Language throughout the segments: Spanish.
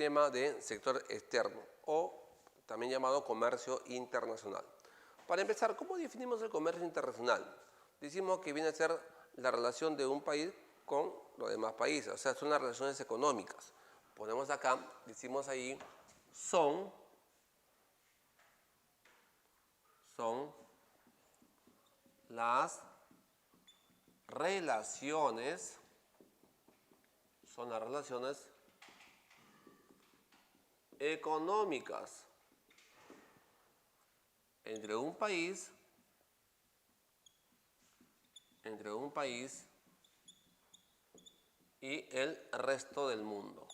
tema de sector externo o también llamado comercio internacional. Para empezar, ¿cómo definimos el comercio internacional? Decimos que viene a ser la relación de un país con los demás países, o sea, son las relaciones económicas. Ponemos acá, decimos ahí, son las relaciones, económicas entre un país y el resto del mundo.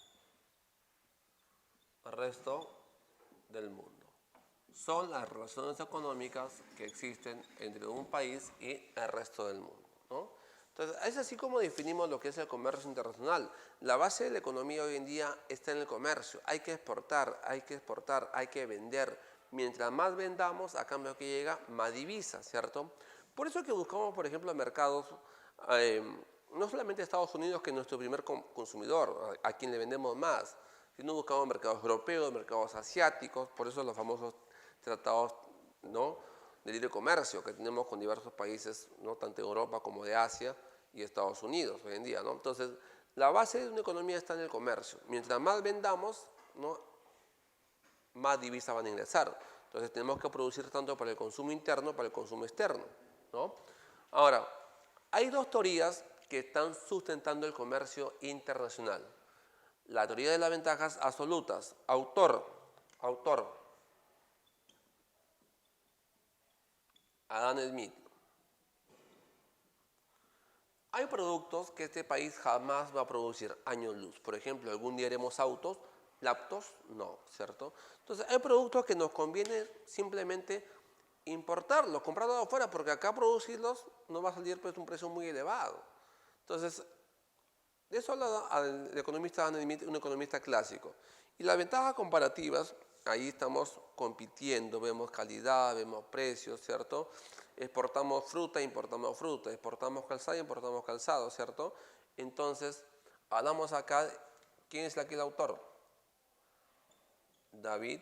Son las relaciones económicas que existen entre un país y el resto del mundo, ¿no? Entonces, es así como definimos lo que es el comercio internacional. La base de la economía hoy en día está en el comercio. Hay que exportar, hay que vender. Mientras más vendamos, a cambio que llega, más divisa, ¿cierto? Por eso que buscamos, por ejemplo, mercados, no solamente Estados Unidos, que es nuestro primer consumidor, a quien le vendemos más, sino buscamos mercados europeos, mercados asiáticos, por eso los famosos tratados, ¿no?, de libre comercio que tenemos con diversos países, ¿no?, tanto de Europa como de Asia y Estados Unidos hoy en día, ¿no? Entonces, la base de una economía está en el comercio. Mientras más vendamos, ¿no?, más divisas van a ingresar. Entonces, tenemos que producir tanto para el consumo interno como para el consumo externo, ¿no? Ahora, hay dos teorías que están sustentando el comercio internacional. La teoría de las ventajas absolutas, autor, Adam Smith. Hay productos que este país jamás va a producir años luz. Por ejemplo, algún día haremos autos, laptops, no, ¿cierto? Entonces, hay productos que nos conviene simplemente importarlos, comprarlos de afuera, porque acá producirlos no va a salir pues un precio muy elevado. Entonces, de eso habla el economista Adam Smith, un economista clásico. Y las ventajas comparativas, ahí estamos compitiendo, vemos calidad, vemos precios, ¿cierto? Exportamos fruta, exportamos calzado, ¿cierto? Entonces, hablamos acá, ¿quién es aquí el autor? David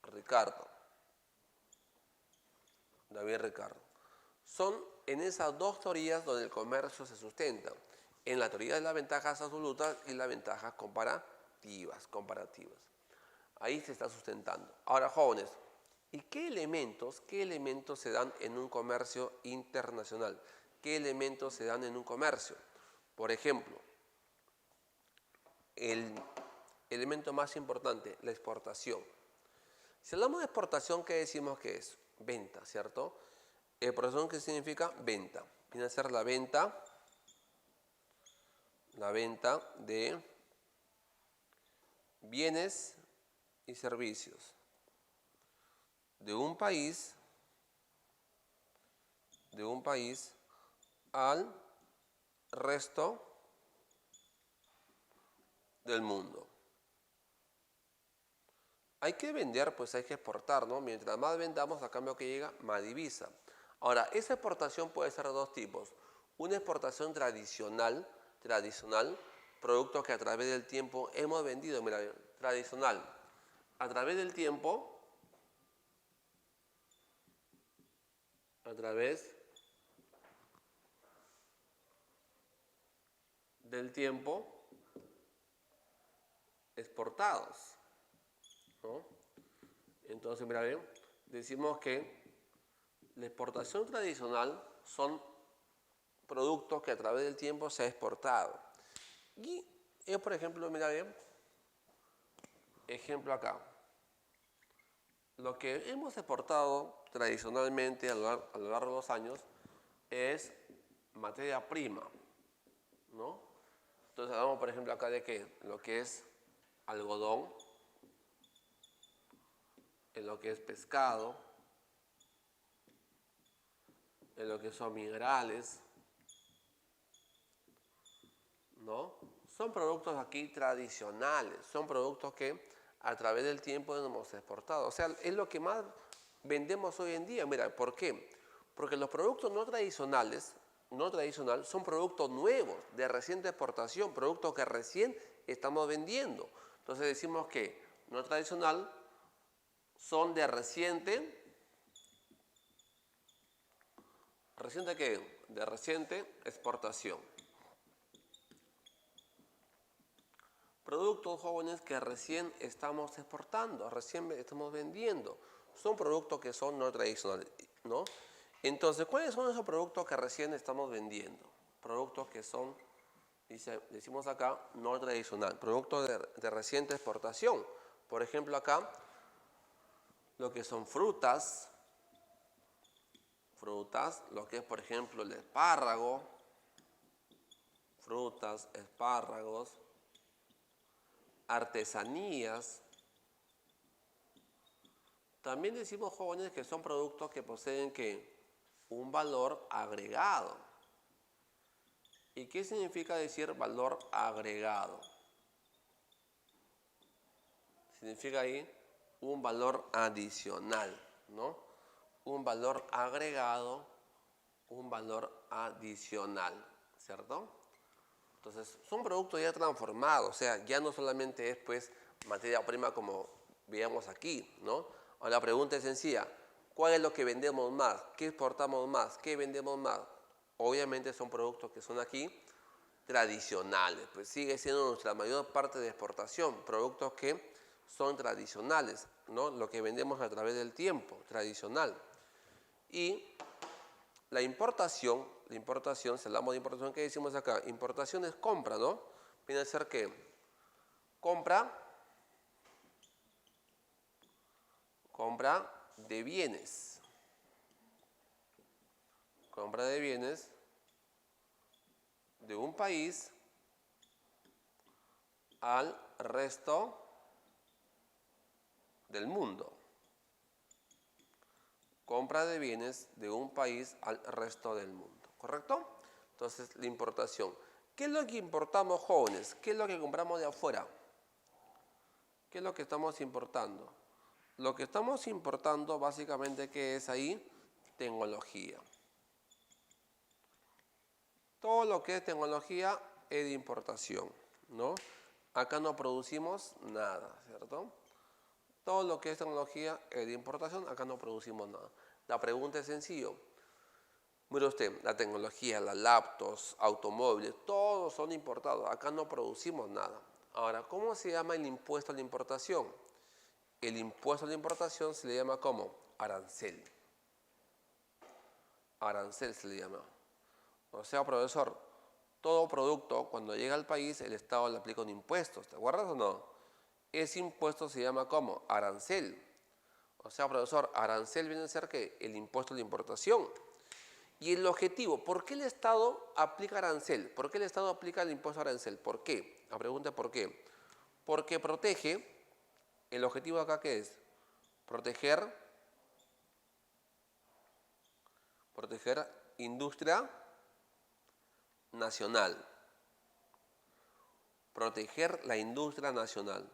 Ricardo. Son en esas dos teorías donde el comercio se sustenta, en la teoría de las ventajas absolutas y las ventajas comparativas. Ahí se está sustentando. Ahora, jóvenes, ¿y qué elementos se dan en un comercio internacional? ¿Qué elementos se dan en un comercio? Por ejemplo, el elemento más importante, la exportación. Si hablamos de exportación, ¿qué decimos que es? Venta, ¿cierto? Exportación, ¿qué significa? Venta. Viene a ser la venta de bienes y servicios de un país al resto del mundo. Hay que vender, pues hay que exportar, ¿no? Mientras más vendamos, a cambio que llega, más divisa. Ahora, esa exportación puede ser de dos tipos. Una exportación tradicional, productos que a través del tiempo hemos vendido. Mira, tradicional. A través del tiempo, exportados, ¿no? Entonces, mira bien, decimos que la exportación tradicional son productos que a través del tiempo se ha exportado. Y es, por ejemplo, mira bien, ejemplo acá. Lo que hemos exportado tradicionalmente a lo largo de los años es materia prima, ¿no? Entonces hablamos, por ejemplo, acá de que lo que es algodón, en lo que es pescado, en lo que son minerales, ¿no? Son productos aquí tradicionales, son productos que a través del tiempo hemos exportado. O sea, es lo que más vendemos hoy en día. Mira, ¿por qué? Porque los productos no tradicionales, no tradicional son productos nuevos, de reciente exportación, productos que recién estamos vendiendo. Entonces decimos que no tradicional son de ¿reciente qué? De reciente exportación. Productos jóvenes que recién estamos exportando, recién estamos vendiendo. Son productos que son no tradicionales, ¿no? Entonces, ¿cuáles son esos productos que recién estamos vendiendo? Productos que son, decimos acá, no tradicional. Productos de reciente exportación. Por ejemplo, acá, lo que son frutas, lo que es, por ejemplo, el espárrago, frutas, espárragos, artesanías. También decimos, jóvenes, que son productos que poseen ¿qué? Un valor agregado. ¿Y qué significa decir valor agregado? Significa ahí un valor adicional, ¿no? Un valor agregado, un valor adicional, ¿cierto? Entonces, son productos ya transformados, o sea, ya no solamente es pues materia prima como veíamos aquí, ¿no? Ahora la pregunta es sencilla, ¿cuál es lo que vendemos más? ¿Qué exportamos más? ¿Qué vendemos más? Obviamente son productos que son aquí tradicionales, pues sigue siendo nuestra mayor parte de exportación, productos que son tradicionales, ¿no? Lo que vendemos a través del tiempo, tradicional. Y la importación, si hablamos de importación, ¿qué decimos acá? Importación es compra, ¿no? Viene a ser que compra de bienes. Compra de bienes de un país al resto del mundo. Compra de bienes de un país al resto del mundo, ¿correcto? Entonces, la importación. ¿Qué es lo que importamos, jóvenes? ¿Qué es lo que compramos de afuera? ¿Qué es lo que estamos importando? Lo que estamos importando básicamente, ¿qué es ahí? Tecnología. Todo lo que es tecnología es de importación, ¿no? Acá no producimos nada, ¿cierto? Todo lo que es tecnología es de importación, acá no producimos nada. La pregunta es sencilla. Mire usted, la tecnología, las laptops, automóviles, todos son importados. Acá no producimos nada. Ahora, ¿cómo se llama el impuesto a la importación? El impuesto a la importación se le llama ¿cómo? Arancel. Arancel se le llama. O sea, profesor, todo producto, cuando llega al país, el Estado le aplica un impuesto. ¿Te acuerdas o no? Ese impuesto se llama ¿cómo? Arancel. O sea, profesor, arancel viene a ser ¿qué? El impuesto de importación. Y el objetivo, ¿por qué el Estado aplica arancel? ¿Por qué el Estado aplica el impuesto arancel? ¿Por qué? La pregunta es ¿por qué? Porque protege, el objetivo acá ¿qué es? Proteger industria nacional. Proteger la industria nacional.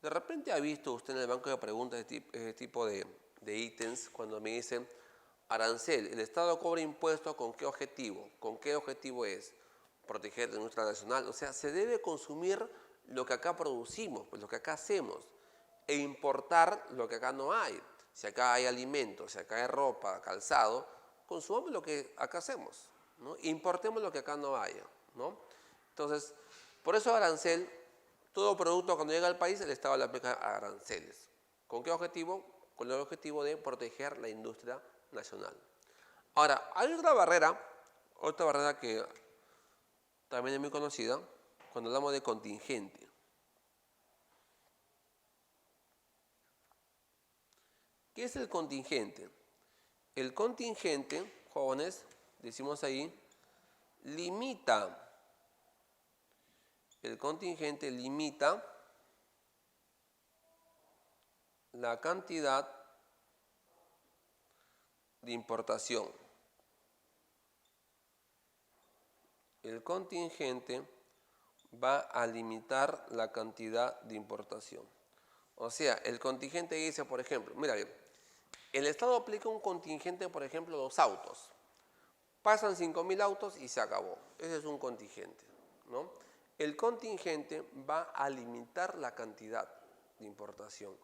De repente ha visto usted en el banco de preguntas ese tipo de ítems cuando me dicen arancel, el Estado cobra impuestos ¿con qué objetivo? ¿Con qué objetivo es? Proteger la industria nacional. O sea, se debe consumir lo que acá producimos, pues lo que acá hacemos, e importar lo que acá no hay. Si acá hay alimentos, si acá hay ropa, calzado, consumamos lo que acá hacemos, ¿no? Importemos lo que acá no haya, ¿no? Entonces, por eso arancel, todo producto cuando llega al país, el Estado le aplica aranceles. ¿Con qué objetivo? Con el objetivo de proteger la industria nacional. Ahora, hay otra barrera que también es muy conocida, cuando hablamos de contingente. ¿Qué es el contingente? El contingente, jóvenes, decimos ahí, el contingente limita la cantidad de importación. El contingente va a limitar la cantidad de importación. O sea, el contingente dice, por ejemplo, mira bien, el Estado aplica un contingente, por ejemplo, los autos. Pasan 5.000 autos y se acabó. Ese es un contingente, ¿no? El contingente va a limitar la cantidad de importación.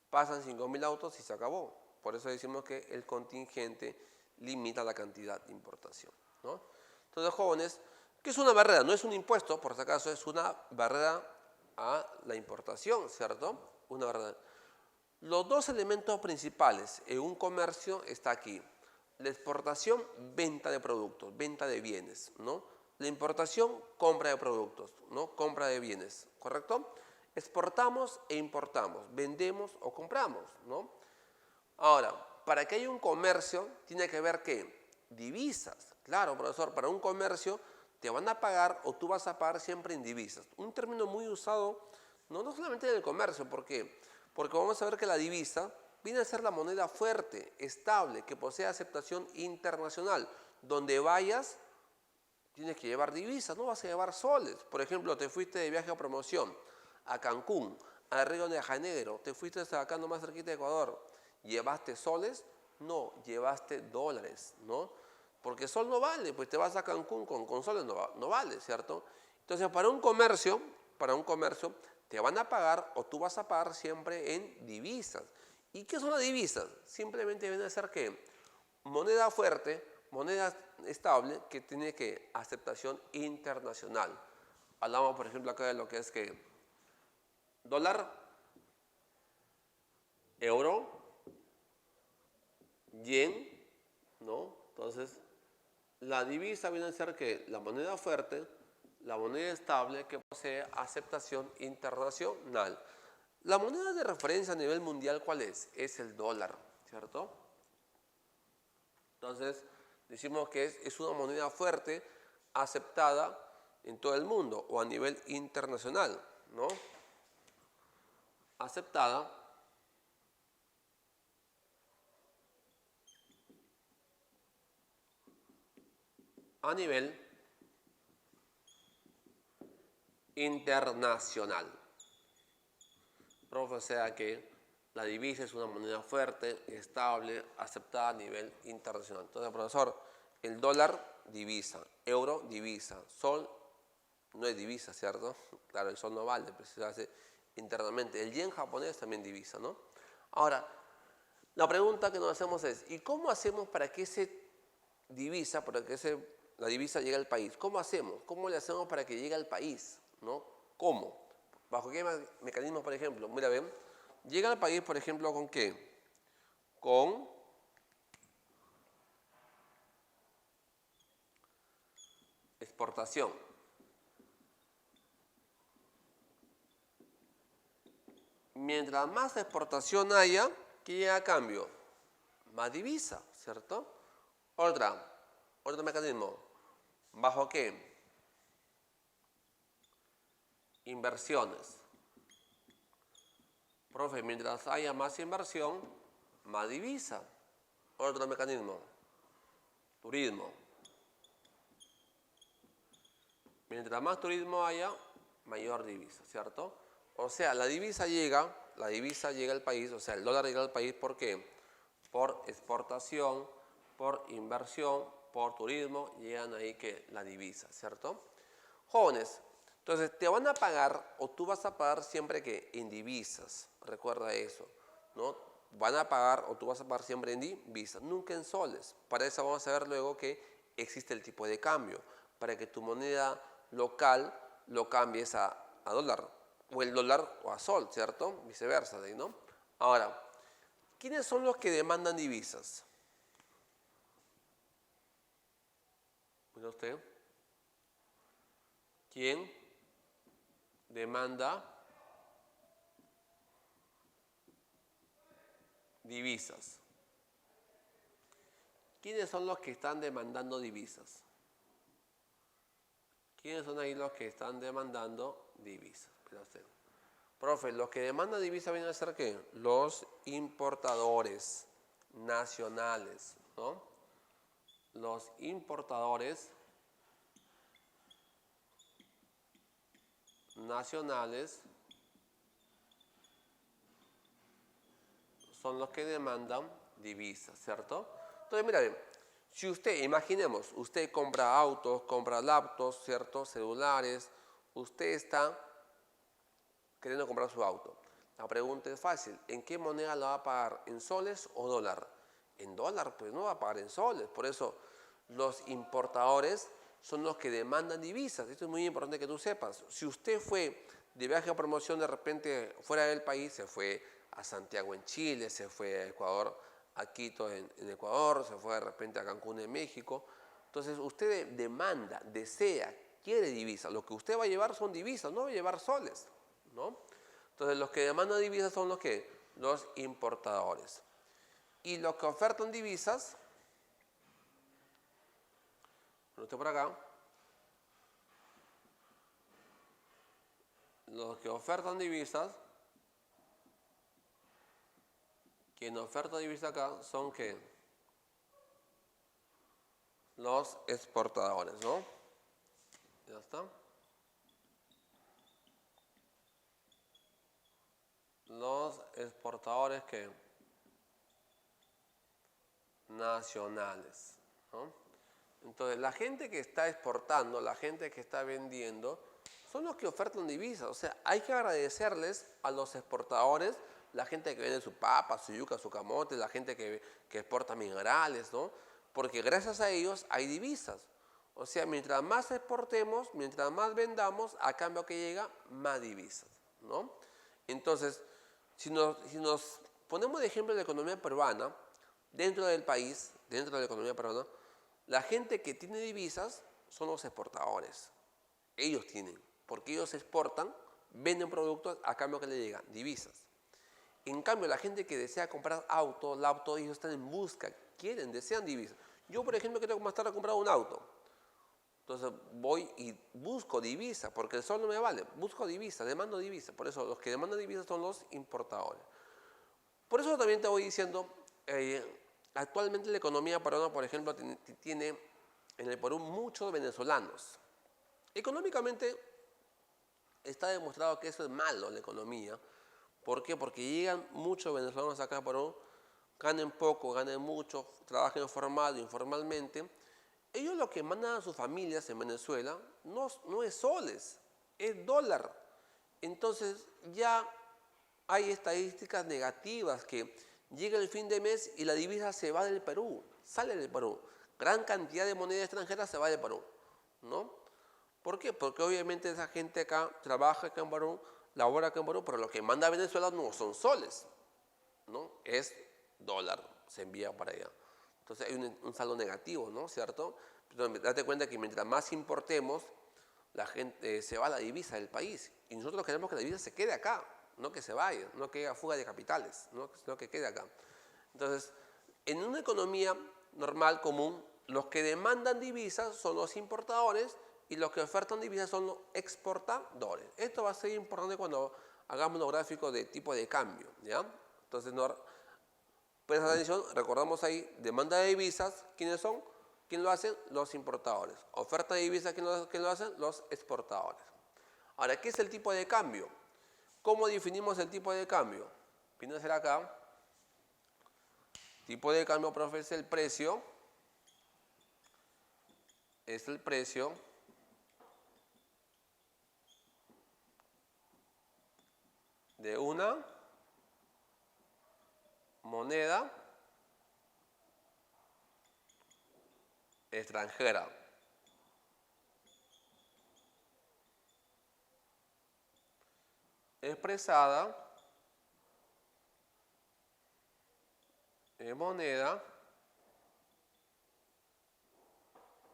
Pasan 5.000 autos y se acabó. Por eso decimos que el contingente limita la cantidad de importación, ¿no? Entonces, jóvenes, ¿qué es una barrera? No es un impuesto, por si acaso, es una barrera a la importación, ¿cierto? Una barrera. Los dos elementos principales en un comercio está aquí. La exportación, venta de productos, venta de bienes, ¿no? La importación, compra de productos, ¿no? Compra de bienes, ¿correcto? Exportamos e importamos, vendemos o compramos, ¿no? Ahora, para que haya un comercio, tiene que haber ¿qué? Divisas. Claro, profesor, para un comercio te van a pagar o tú vas a pagar siempre en divisas. Un término muy usado, no solamente en el comercio, ¿por qué? Porque vamos a ver que la divisa viene a ser la moneda fuerte, estable, que posee aceptación internacional. Donde vayas, tienes que llevar divisas, no vas a llevar soles. Por ejemplo, te fuiste de viaje a promoción a Cancún, a Río de Janeiro, te fuiste hasta acá nomás cerquita de Ecuador, ¿llevaste soles? No, llevaste dólares, ¿no? Porque sol no vale, pues te vas a Cancún con soles no vale, ¿cierto? Entonces, para un comercio, te van a pagar o tú vas a pagar siempre en divisas. ¿Y qué son las divisas? Simplemente viene a ser ¿qué? Moneda fuerte, moneda estable que tiene que aceptación internacional. Hablamos, por ejemplo, acá de lo que es que dólar, euro, yen, ¿no? Entonces, la divisa viene a ser que la moneda fuerte, la moneda estable que posee aceptación internacional. La moneda de referencia a nivel mundial, ¿cuál es? Es el dólar, ¿cierto? Entonces, decimos que es una moneda fuerte aceptada en todo el mundo o a nivel internacional, ¿no? Aceptada a nivel internacional. Profe, o sea que la divisa es una moneda fuerte, estable, aceptada a nivel internacional. Entonces, profesor, el dólar, divisa, euro, divisa, sol, no es divisa, ¿cierto? Claro, el sol no vale, pero se hace internamente. El yen japonés también divisa, ¿no? Ahora, la pregunta que nos hacemos es, ¿y cómo hacemos para que la divisa llegue al país? ¿Cómo hacemos? ¿Cómo le hacemos para que llegue al país? ¿No? ¿Cómo? ¿Bajo qué mecanismo, por ejemplo? Mira, ven, llega al país, por ejemplo, ¿con qué? Con exportación. Mientras más exportación haya, ¿qué llega a cambio? Más divisa, ¿cierto? Otro mecanismo. ¿Bajo qué? Inversiones. Profe, mientras haya más inversión, más divisa. Otro mecanismo. Turismo. Mientras más turismo haya, mayor divisa, ¿cierto? O sea, la divisa llega al país, o sea, el dólar llega al país, ¿por qué? Por exportación, por inversión, por turismo, llegan ahí que la divisa, ¿cierto? Jóvenes, entonces te van a pagar o tú vas a pagar siempre que en divisas, recuerda eso, ¿no? Van a pagar o tú vas a pagar siempre en divisas, nunca en soles. Para eso vamos a ver luego que existe el tipo de cambio, para que tu moneda local lo cambies a dólar, o el dólar o a sol, ¿cierto? Viceversa, ¿no? Ahora, ¿quiénes son los que demandan divisas? Mira usted. ¿Quién demanda divisas? ¿Quiénes son los que están demandando divisas? ¿Quiénes son ahí los que están demandando divisas? Mira usted. Profe, los que demandan divisas vienen a ser ¿qué? Los importadores nacionales, ¿no? Los importadores nacionales son los que demandan divisas, ¿cierto? Entonces, mira bien, Si usted, imaginemos, usted compra autos, compra laptops, ¿cierto? Celulares, usted está queriendo comprar su auto. La pregunta es fácil, ¿en qué moneda lo va a pagar? ¿En soles o dólar? En dólar, pues no va a pagar en soles. Por eso los importadores son los que demandan divisas. Esto es muy importante que tú sepas. Si usted fue de viaje a promoción de repente fuera del país, se fue a Santiago en Chile, se fue a Ecuador, a Quito en Ecuador, se fue de repente a Cancún en México. Entonces usted demanda, desea, quiere divisas. Lo que usted va a llevar son divisas, no va a llevar soles, ¿no? Entonces los que demandan divisas son los importadores. Y los que ofertan divisas, anoté por acá, los que ofertan divisas, quien oferta divisas acá son ¿qué? Los exportadores, ¿no? Ya está. Los exportadores que nacionales, ¿no? Entonces, la gente que está exportando, la gente que está vendiendo, son los que ofertan divisas. O sea, hay que agradecerles a los exportadores, la gente que vende su papa, su yuca, su camote, la gente que exporta minerales, ¿no? Porque gracias a ellos hay divisas. O sea, mientras más exportemos, mientras más vendamos, a cambio que llega, más divisas, ¿no? Entonces, si nos ponemos de ejemplo la economía peruana, dentro del país, dentro de la economía peruana, la gente que tiene divisas son los exportadores. Ellos tienen, porque ellos exportan, venden productos a cambio que le llegan divisas. En cambio, la gente que desea comprar auto, laptop, ellos están en busca, quieren, desean divisas. Yo, por ejemplo, quiero más tarde comprar un auto. Entonces voy y busco divisas, porque el sol no me vale. Busco divisas, demando divisas. Por eso los que demandan divisas son los importadores. Por eso también te voy diciendo, actualmente la economía peruana, por ejemplo, tiene en el Perú muchos venezolanos. Económicamente está demostrado que eso es malo, la economía. ¿Por qué? Porque llegan muchos venezolanos acá a Perú, ganen poco, ganen mucho, trabajen formal o informalmente. Ellos lo que mandan a sus familias en Venezuela no es soles, es dólar. Entonces ya hay estadísticas negativas que llega el fin de mes y la divisa se va del Perú, sale del Perú. Gran cantidad de moneda extranjera se va del Perú, ¿no? ¿Por qué? Porque obviamente esa gente acá trabaja acá en Perú, labora acá en Perú, pero lo que manda a Venezuela no son soles, ¿no? Es dólar, se envía para allá. Entonces hay un saldo negativo, ¿no? ¿Cierto? Pero date cuenta que mientras más importemos, la gente se va a la divisa del país. Y nosotros queremos que la divisa se quede acá, no que se vaya, no que haya fuga de capitales, ¿no? Sino que quede acá. Entonces, en una economía normal, común, los que demandan divisas son los importadores y los que ofertan divisas son los exportadores. Esto va a ser importante cuando hagamos los gráficos de tipo de cambio, ¿ya? Entonces, presta atención, recordamos ahí, demanda de divisas, ¿quiénes son? ¿Quién lo hacen? Los importadores. Oferta de divisas, ¿quién lo hacen? Los exportadores. Ahora, ¿qué es el tipo de cambio? ¿Cómo definimos el tipo de cambio? Fíjense acá. Tipo de cambio, profe, es el precio. Es el precio de una moneda extranjera. Expresada en moneda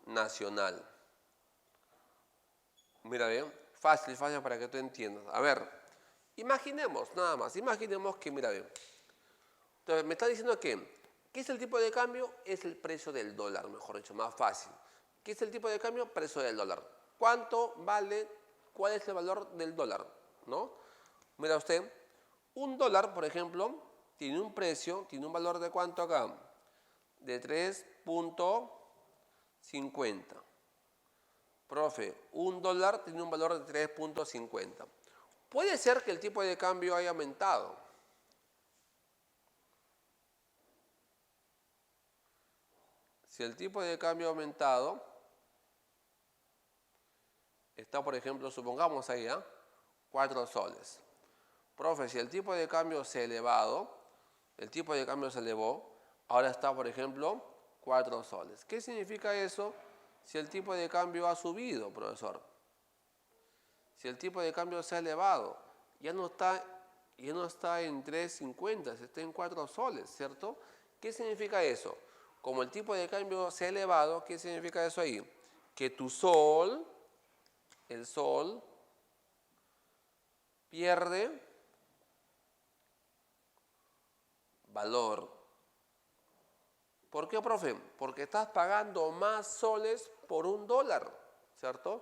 nacional. Mira bien, fácil para que tú entiendas. A ver, imaginemos, nada más, imaginemos que, mira bien. Entonces, me está diciendo que, ¿qué es el tipo de cambio? Es el precio del dólar, mejor dicho, más fácil. ¿Qué es el tipo de cambio? Precio del dólar. ¿Cuánto vale? ¿Cuál es el valor del dólar? ¿No? Mira usted, un dólar, por ejemplo, tiene un precio, tiene un valor de ¿cuánto acá? De 3.50. Profe, un dólar tiene un valor de 3.50. Puede ser que el tipo de cambio haya aumentado. si el tipo de cambio ha aumentado, está, por ejemplo, supongamos ahí, 4 soles. Profe, si el tipo de cambio se ha elevado, el tipo de cambio se elevó, ahora está, por ejemplo, 4 soles. ¿Qué significa eso si el tipo de cambio ha subido, profesor? Si el tipo de cambio se ha elevado, ya no está en 3.50, está en 4 soles, ¿cierto? ¿Qué significa eso? Como el tipo de cambio se ha elevado, ¿qué significa eso ahí? Que tu sol, el sol, pierde valor. ¿Por qué, profe? Porque estás pagando más soles por $1, ¿cierto?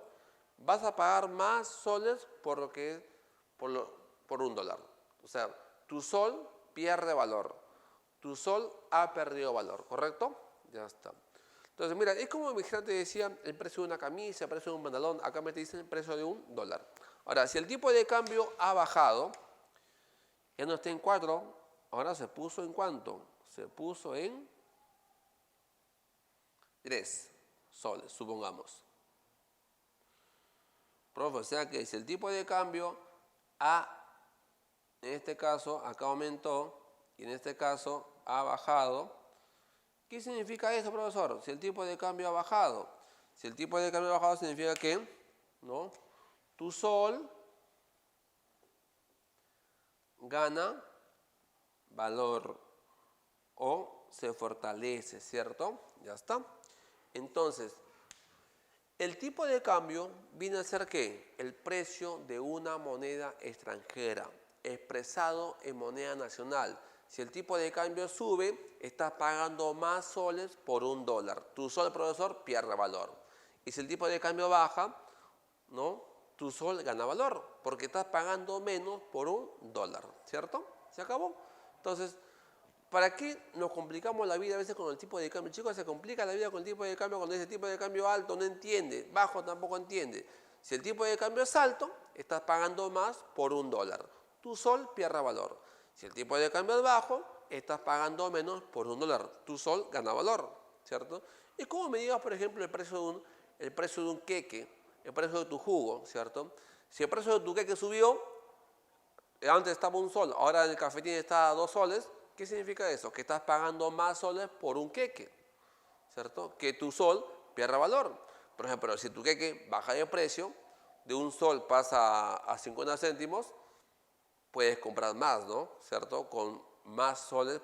Vas a pagar más soles por $1. O sea, tu sol pierde valor. Tu sol ha perdido valor, ¿correcto? Ya está. Entonces, mira, es como mi te decía el precio de una camisa, el precio de un pantalón. Acá me dicen el precio de $1. Ahora, si el tipo de cambio ha bajado, ya no está en 4, ahora se puso en ¿cuánto? Se puso en 3 soles, supongamos. Profe, o sea que si el tipo de cambio en este caso, acá aumentó y en este caso ha bajado, ¿qué significa eso, profesor? Si el tipo de cambio ha bajado. Si el tipo de cambio ha bajado significa que, ¿no? Tu sol gana valor o se fortalece, ¿cierto? Ya está. Entonces, el tipo de cambio viene a ser ¿qué? El precio de una moneda extranjera, expresado en moneda nacional. Si el tipo de cambio sube, estás pagando más soles por $1. Tu sol, profesor, pierde valor. Y si el tipo de cambio baja, ¿no? Tu sol gana valor, porque estás pagando menos por $1, ¿cierto? ¿Se acabó? Entonces, ¿para qué nos complicamos la vida a veces con el tipo de cambio? Chicos, se complica la vida con el tipo de cambio cuando dice tipo de cambio alto, no entiende, bajo tampoco entiende. Si el tipo de cambio es alto, estás pagando más por $1. Tu sol pierde valor. Si el tipo de cambio es bajo, estás pagando menos por $1. Tu sol gana valor, ¿cierto? Es como me digas, por ejemplo, el precio de un queque, el precio de tu jugo, ¿cierto? Si el precio de tu queque subió, antes estaba $1, ahora en el cafetín está a 2 soles, ¿qué significa eso? Que estás pagando más soles por un queque, ¿cierto? Que tu sol pierde valor. Por ejemplo, si tu queque baja de precio, de un sol pasa a 50 céntimos, puedes comprar más, ¿no? ¿Cierto? Con más soles,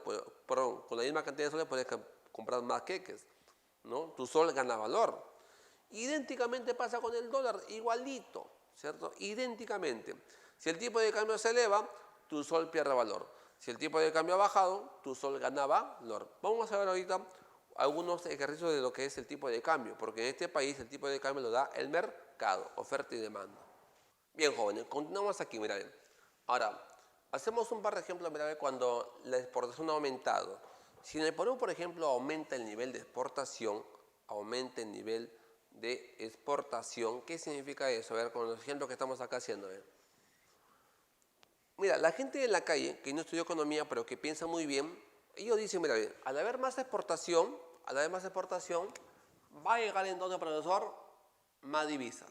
con la misma cantidad de soles puedes comprar más queques, ¿no? Tu sol gana valor. Idénticamente pasa con el dólar, igualito, ¿cierto? Idénticamente. Si el tipo de cambio se eleva, tu sol pierde valor. Si el tipo de cambio ha bajado, tu sol gana valor. Vamos a ver ahorita algunos ejercicios de lo que es el tipo de cambio, porque en este país el tipo de cambio lo da el mercado, oferta y demanda. Bien, jóvenes, continuamos aquí, mira bien. Ahora, hacemos un par de ejemplos, mira bien, cuando la exportación ha aumentado. Si en el Perú, por ejemplo, aumenta el nivel de exportación, aumenta el nivel de exportación, ¿qué significa eso? A ver, con los ejemplos que estamos acá haciendo, Mira, la gente en la calle, que no estudió economía, pero que piensa muy bien, ellos dicen, mira bien, al haber más exportación, va a llegar entonces, profesor, más divisa.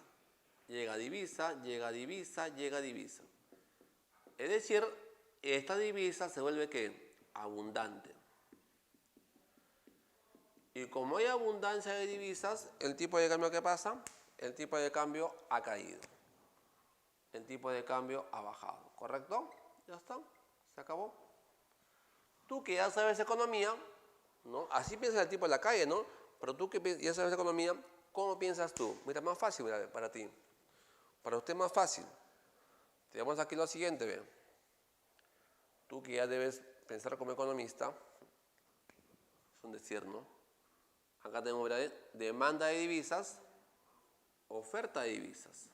Llega divisa, llega divisa, llega divisa. Es decir, esta divisa se vuelve ¿qué? Abundante. Y como hay abundancia de divisas, el tipo de cambio, ¿qué pasa? El tipo de cambio ha caído. El tipo de cambio ha bajado, ¿correcto? Ya está, se acabó. Tú que ya sabes economía, ¿no? Así piensa el tipo de la calle, ¿no? Pero tú que ya sabes economía, ¿cómo piensas tú? Mira, más fácil, mira, para ti. Para usted más fácil. Tenemos aquí lo siguiente, ve. Tú que ya debes pensar como economista, es un decir, ¿no? Acá tenemos, mira, demanda de divisas, oferta de divisas.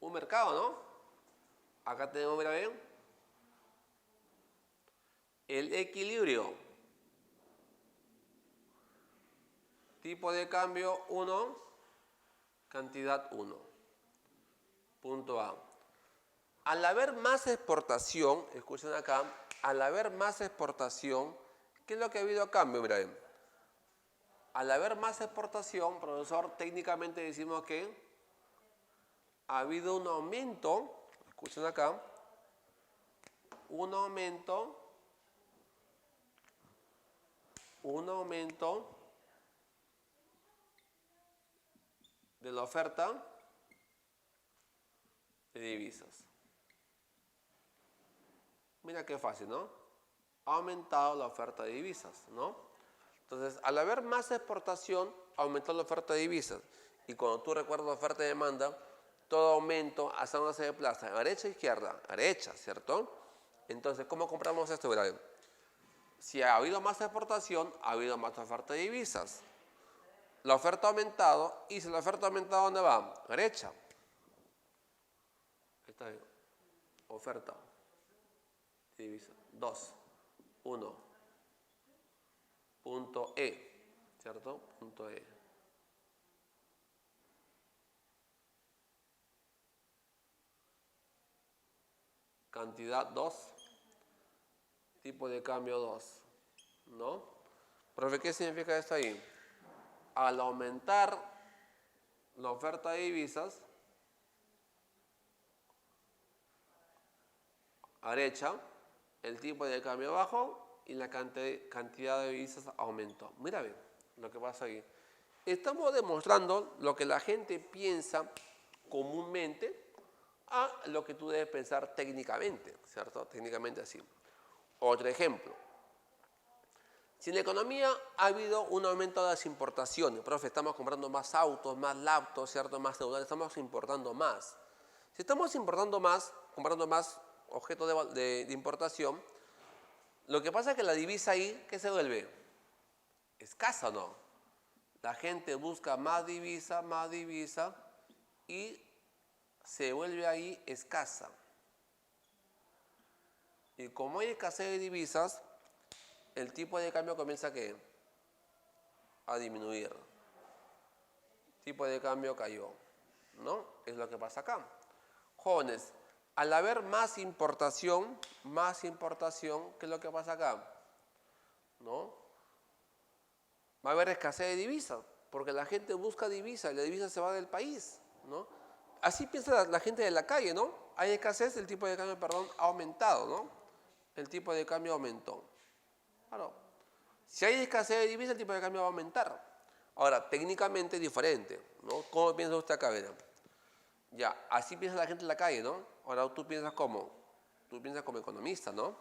Un mercado, ¿no? Acá tenemos, mira, bien, el equilibrio. Tipo de cambio 1, cantidad 1. Punto A. Al haber más exportación, escuchen acá, al haber más exportación, ¿qué es lo que ha habido a cambio? Mira bien. Al haber más exportación, profesor, técnicamente decimos que ha habido un aumento, escuchen acá, un aumento de la oferta de divisas. Mira qué fácil, ¿no? Ha aumentado la oferta de divisas, ¿no? Entonces, al haber más exportación, aumentó la oferta de divisas. Y cuando tú recuerdas la oferta y demanda, todo aumento hacia una se desplaza, derecha o izquierda, derecha, ¿cierto? Entonces, ¿cómo compramos esto? Mira, si ha habido más exportación, ha habido más oferta de divisas. La oferta ha aumentado, y si la oferta ha aumentado, ¿dónde va? Derecha. Ahí está bien. Oferta de divisas. 2, 1. Punto E, ¿cierto? Punto E. Cantidad 2, tipo de cambio 2, ¿no? Profe, ¿qué significa esto ahí? Al aumentar la oferta de divisas, a derecha, el tipo de cambio bajó y la cantidad de divisas aumentó. Mira bien lo que pasa ahí. Estamos demostrando lo que la gente piensa comúnmente a lo que tú debes pensar técnicamente, ¿cierto? Técnicamente así. Otro ejemplo. Si en la economía ha habido un aumento de las importaciones, profe, estamos comprando más autos, más laptops, ¿cierto? Más celulares, estamos importando más. Si estamos importando más, comprando más objetos de importación, lo que pasa es que la divisa ahí, ¿qué se vuelve? Escasa, ¿o no? La gente busca más divisa y se vuelve ahí escasa. Y como hay escasez de divisas, el tipo de cambio comienza a disminuir. El tipo de cambio cayó, ¿no? Es lo que pasa acá. Jóvenes, al haber más importación, ¿qué es lo que pasa acá? ¿No? Va a haber escasez de divisas, porque la gente busca divisas y la divisa se va del país, ¿no? Así piensa la gente de la calle, ¿no? Hay escasez, el tipo de cambio, ha aumentado, ¿no? El tipo de cambio aumentó. Claro. Si hay escasez de divisas, el tipo de cambio va a aumentar. Ahora, técnicamente es diferente, ¿no? ¿Cómo piensa usted acá, Vera? Ya, así piensa la gente en la calle, ¿no? Ahora tú piensas como economista, ¿no?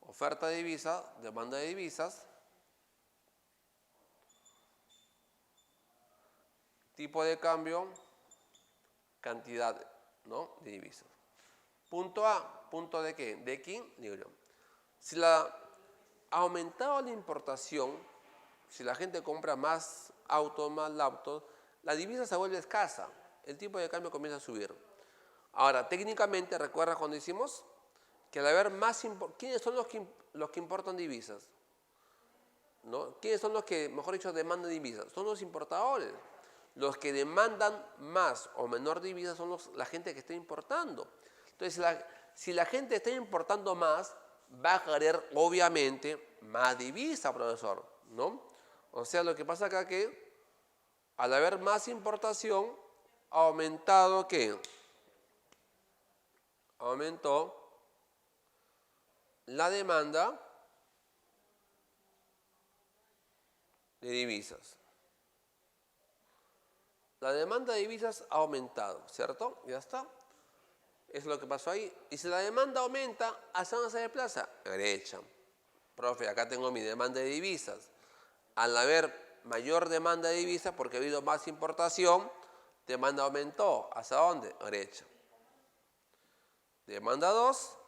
Oferta de divisas, demanda de divisas, tipo de cambio, cantidad, ¿no? De divisas. Punto A, punto de qué? De equilibrio. Si ha aumentado la importación, si la gente compra más autos, más laptops, la divisa se vuelve escasa, el tipo de cambio comienza a subir. Ahora, técnicamente, ¿recuerdas cuando hicimos? Que al haber más... ¿Quiénes son los que importan divisas? ¿No? ¿Quiénes son los que, mejor dicho, demandan divisas? Son los importadores. Los que demandan más o menor divisas son la gente que está importando. Entonces, si la gente está importando más, va a querer, obviamente, más divisa, profesor, ¿no? O sea, lo que pasa acá que, al haber más importación, ha aumentado, ¿qué? Aumentó la demanda de divisas. La demanda de divisas ha aumentado, ¿cierto? Ya está. Es lo que pasó ahí. Y si la demanda aumenta, ¿hacia dónde se desplaza? Derecha. Profe, acá tengo mi demanda de divisas. Al haber mayor demanda de divisas, porque ha habido más importación, demanda aumentó. ¿Hacia dónde? Derecha. Demanda 2,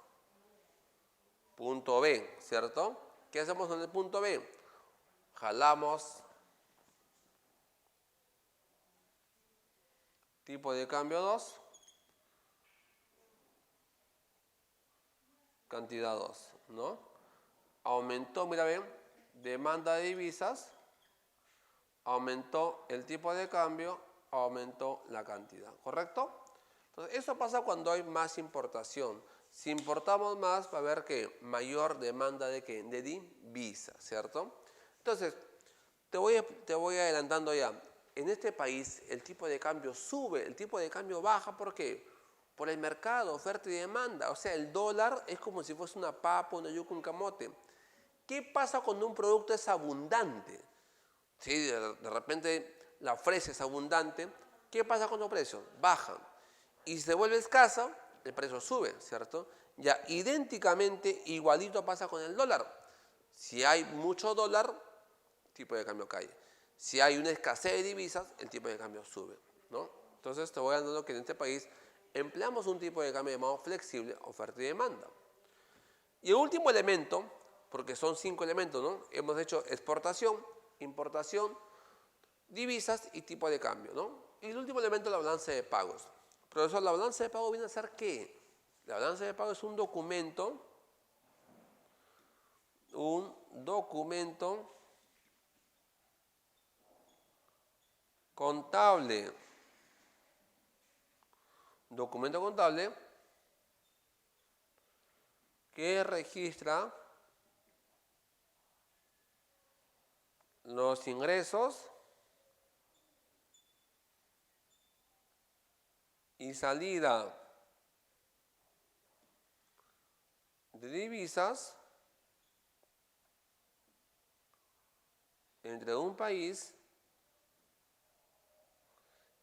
punto B, ¿cierto? ¿Qué hacemos en el punto B? Jalamos tipo de cambio 2, cantidad 2, ¿no? Aumentó, mira bien, demanda de divisas, aumentó el tipo de cambio, aumentó la cantidad, ¿correcto? Entonces, eso pasa cuando hay más importación. Si importamos más, va a haber que mayor demanda de ¿qué? De divisas, ¿cierto? Entonces, te voy adelantando ya. En este país el tipo de cambio sube, el tipo de cambio baja. ¿Por qué? Por el mercado, oferta y demanda. O sea, el dólar es como si fuese una papa, una yuca, un camote. ¿Qué pasa cuando un producto es abundante? Si de repente la fresa es abundante, ¿qué pasa con los precios? Bajan. Y si se vuelve escasa, el precio sube, ¿cierto? Ya idénticamente, igualito pasa con el dólar. Si hay mucho dólar, el tipo de cambio cae. Si hay una escasez de divisas, el tipo de cambio sube, ¿no? Entonces te voy dando que en este país empleamos un tipo de cambio llamado flexible, oferta y demanda. Y el último elemento, porque son 5 elementos, ¿no? Hemos hecho exportación, importación, divisas y tipo de cambio, ¿no? Y el último elemento es la balanza de pagos. Profesor, ¿la balanza de pagos viene a ser qué? La balanza de pagos es un documento contable. Documento contable que registra los ingresos y salida de divisas entre un país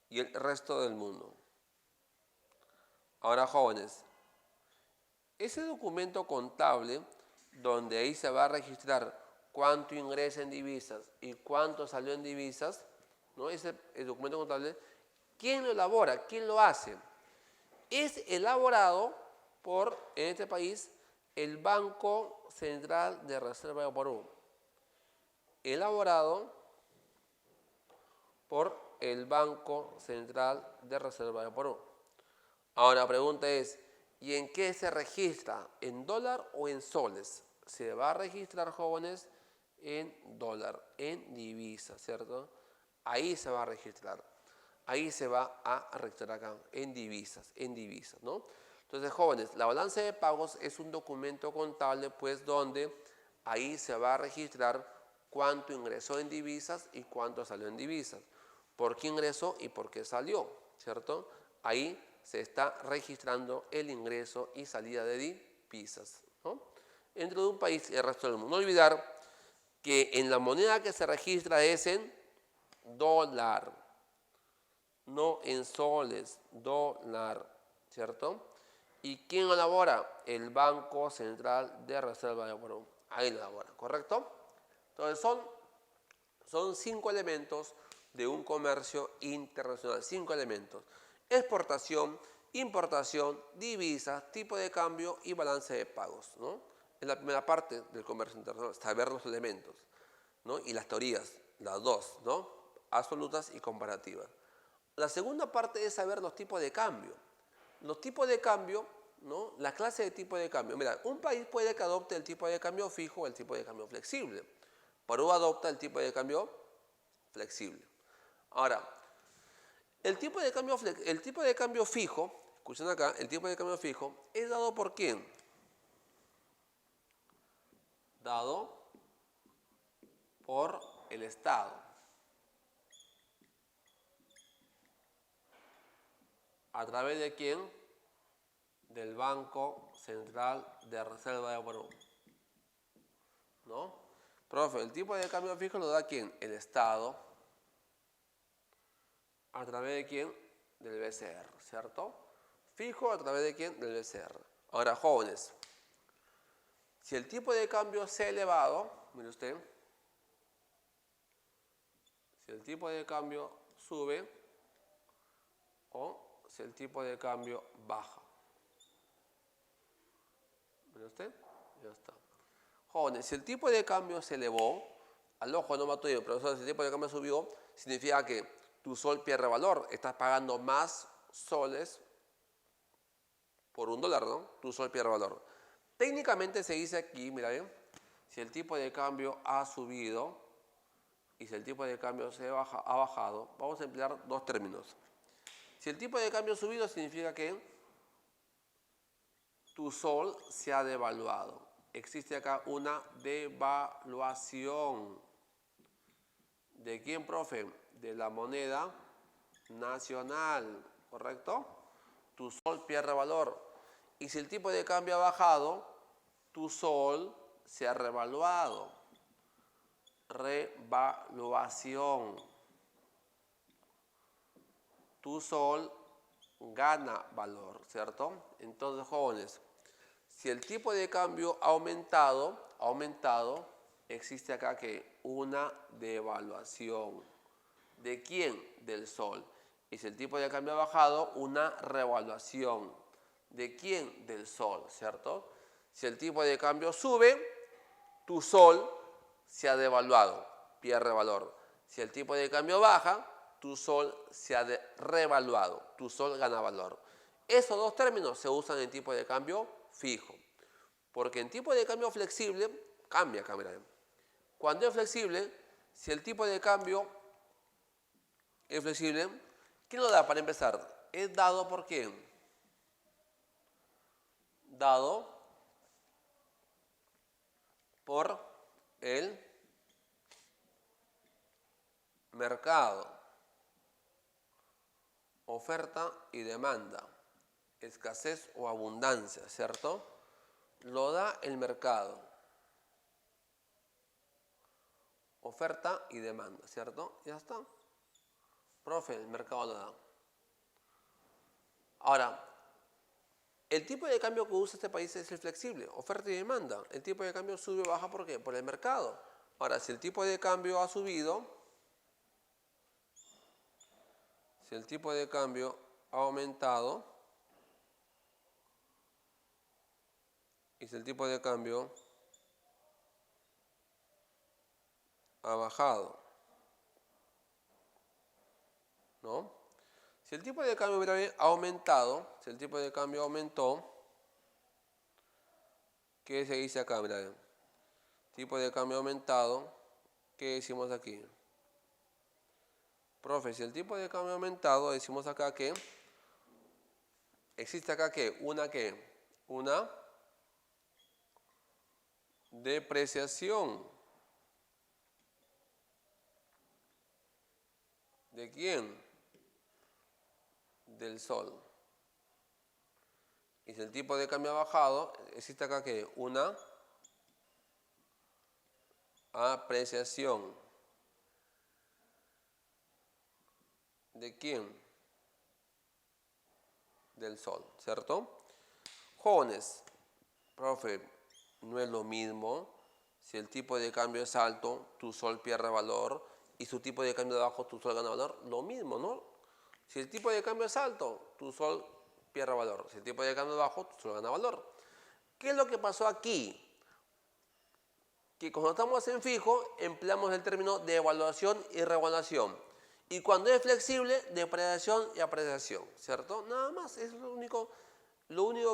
y el resto del mundo. Ahora, jóvenes, ese documento contable, donde ahí se va a registrar cuánto ingresa en divisas y cuánto salió en divisas, ¿no? El documento contable, ¿quién lo elabora? ¿Quién lo hace? Es elaborado por, en este país, el Banco Central de Reserva de Perú. Elaborado por el Banco Central de Reserva de Perú. Ahora la pregunta es, ¿y en qué se registra? ¿En dólar o en soles? Se va a registrar, jóvenes, en dólar, en divisa, ¿cierto? Ahí se va a registrar. Ahí se va a registrar acá, en divisas, ¿no? Entonces, jóvenes, la balanza de pagos es un documento contable, pues, donde ahí se va a registrar cuánto ingresó en divisas y cuánto salió en divisas. ¿Por qué ingresó y por qué salió? ¿Cierto? Ahí se está registrando el ingreso y salida de divisas, ¿no? Dentro de un país y el resto del mundo. No olvidar que en la moneda que se registra es en dólar, no en soles, dólar, ¿cierto? ¿Y quién elabora? El Banco Central de Reserva de Perú. Ahí lo elabora, ¿correcto? Entonces son 5 elementos de un comercio internacional. 5 elementos. Exportación, importación, divisas, tipo de cambio y balance de pagos, ¿no? Es la primera parte del comercio internacional, saber los elementos, ¿no? Y las teorías, las dos, ¿no? Absolutas y comparativas. La segunda parte es saber los tipos de cambio. Los tipos de cambio, ¿no? La clase de tipo de cambio. Mira, un país puede que adopte el tipo de cambio fijo o el tipo de cambio flexible. Perú adopta el tipo de cambio flexible. Ahora, el tipo de cambio fijo, escuchen acá, el tipo de cambio fijo es dado por ¿quién? Dado por el Estado. ¿A través de quién? Del Banco Central de Reserva de Perú, ¿no? Profe, el tipo de cambio fijo lo da ¿quién? El Estado. ¿A través de quién? Del BCR, ¿cierto? Fijo a través de quién? Del BCR. Ahora, jóvenes, si el tipo de cambio se ha elevado, mire usted, si el tipo de cambio sube o si el tipo de cambio baja. ¿Mire usted? Ya está. Jóvenes, si el tipo de cambio se elevó, al ojo no mato yo, pero si el tipo de cambio subió, significa que tu sol pierde valor. Estás pagando más soles por $1, ¿no? Tu sol pierde valor. Técnicamente se dice aquí, mira bien, si el tipo de cambio ha subido y si el tipo de cambio ha bajado, vamos a emplear dos términos. Si el tipo de cambio ha subido, significa que tu sol se ha devaluado. Existe acá una devaluación. ¿De quién, profe? De la moneda nacional, ¿correcto? Tu sol pierde valor. Y si el tipo de cambio ha bajado, tu sol se ha revaluado. Revaluación. Tu sol gana valor, ¿cierto? Entonces, jóvenes, si el tipo de cambio ha aumentado, existe acá que una devaluación. ¿De quién? Del sol. Y si el tipo de cambio ha bajado, una revaluación. ¿De quién? Del sol, ¿cierto? Si el tipo de cambio sube, tu sol se ha devaluado, pierde valor. Si el tipo de cambio baja, tu sol se ha revaluado, tu sol gana valor. Esos dos términos se usan en tipo de cambio fijo, porque en tipo de cambio flexible cambia. Cuando es flexible, si el tipo de cambio es flexible, ¿quién lo da para empezar? Es dado por quién. Dado por el mercado, oferta y demanda, escasez o abundancia, ¿cierto? Lo da el mercado, oferta y demanda, ¿cierto? Ya está. Profe, el mercado lo da. Ahora, el tipo de cambio que usa este país es el flexible, oferta y demanda. El tipo de cambio sube o baja, ¿por qué? Por el mercado. Ahora, si el tipo de cambio ha subido, si el tipo de cambio ha aumentado, y si el tipo de cambio ha bajado, ¿no? Si el tipo de cambio hubiera aumentado, si el tipo de cambio aumentó, ¿qué se dice acá? Mira, tipo de cambio aumentado, ¿qué decimos aquí? Profe, si el tipo de cambio aumentado, decimos acá que existe acá que una depreciación. ¿De quién? Del sol. Y si el tipo de cambio ha bajado, existe acá que una apreciación. ¿De quién? Del sol, ¿cierto? Jóvenes, profe, no es lo mismo. Si el tipo de cambio es alto, tu sol pierde valor. Y su tipo de cambio de bajo, tu sol gana valor. Lo mismo, ¿no? Si el tipo de cambio es alto, tu sol pierde valor. Si el tipo de cambio es bajo, tu sol gana valor. ¿Qué es lo que pasó aquí? Que cuando estamos en fijo, empleamos el término de evaluación y revaluación. Y cuando es flexible, depreciación y apreciación, ¿cierto? Nada más, es lo único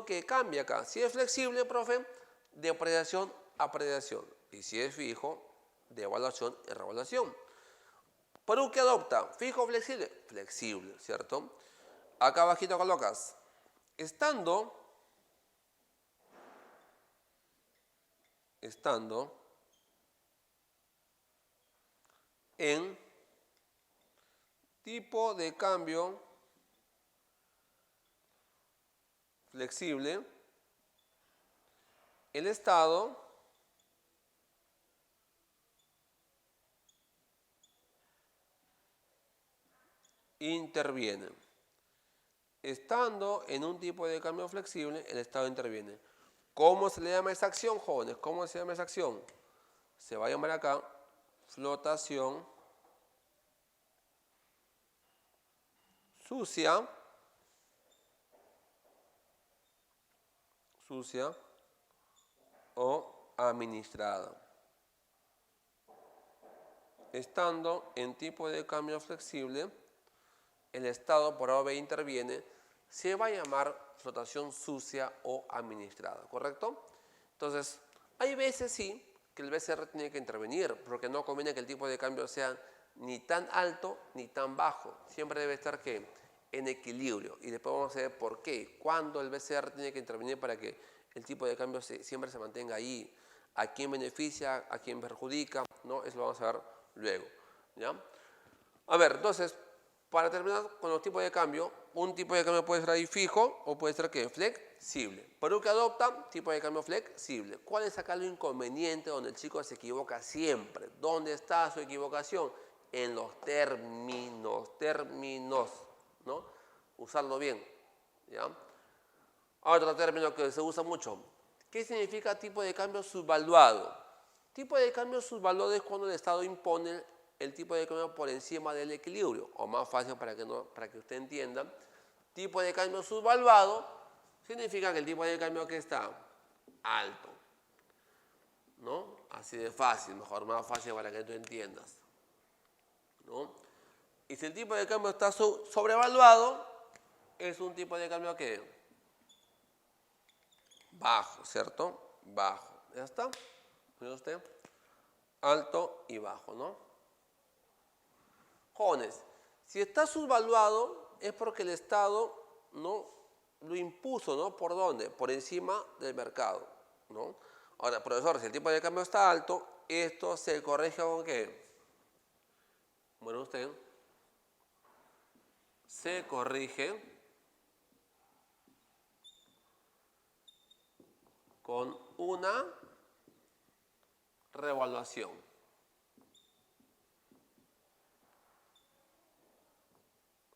que cambia acá. Si es flexible, profe, depreciación, apreciación. Y si es fijo, devaluación y revaluación. ¿Perú qué adopta? ¿Fijo o flexible? Flexible, ¿cierto? Acá abajito colocas, estando en tipo de cambio flexible, el Estado interviene. Estando en un tipo de cambio flexible, el Estado interviene. ¿Cómo se le llama esa acción, jóvenes? ¿Cómo se llama esa acción? Se va a llamar acá flotación sucia o administrada. Estando en tipo de cambio flexible, el Estado por A o B interviene, se va a llamar flotación sucia o administrada, ¿correcto? Entonces, hay veces sí que el BCR tiene que intervenir, porque no conviene que el tipo de cambio sea ni tan alto ni tan bajo. Siempre debe estar ¿qué? En equilibrio. Y después vamos a ver por qué. Cuándo el BCR tiene que intervenir para que el tipo de cambio siempre se mantenga ahí. ¿A quién beneficia? ¿A quién perjudica? ¿No? Eso lo vamos a ver luego. ¿Ya? A ver, entonces, para terminar con los tipos de cambio, un tipo de cambio puede ser ahí fijo o puede ser ¿qué? Flexible. Perú que adopta tipo de cambio flexible. ¿Cuál es acá lo inconveniente donde el chico se equivoca siempre? ¿Dónde está su equivocación? En los términos, ¿no? Usarlo bien, ¿ya? Otro término que se usa mucho. ¿Qué significa tipo de cambio subvaluado? Tipo de cambio subvaluado es cuando el Estado impone el tipo de cambio por encima del equilibrio. O más fácil para que usted entienda. Tipo de cambio subvaluado significa que el tipo de cambio que está alto. ¿No? Así de fácil, mejor, más fácil para que tú entiendas. ¿No? Y si el tipo de cambio está sobrevaluado, es un tipo de cambio que bajo, ¿cierto? Bajo. ¿Ya está? ¿Ve usted? Alto y bajo, ¿no? Jóvenes, si está subvaluado es porque el Estado no lo impuso, ¿no? ¿Por dónde? Por encima del mercado, ¿no? Ahora, profesor, si el tipo de cambio está alto, esto se corrige con ¿qué? Bueno, usted se corrige con una revaluación.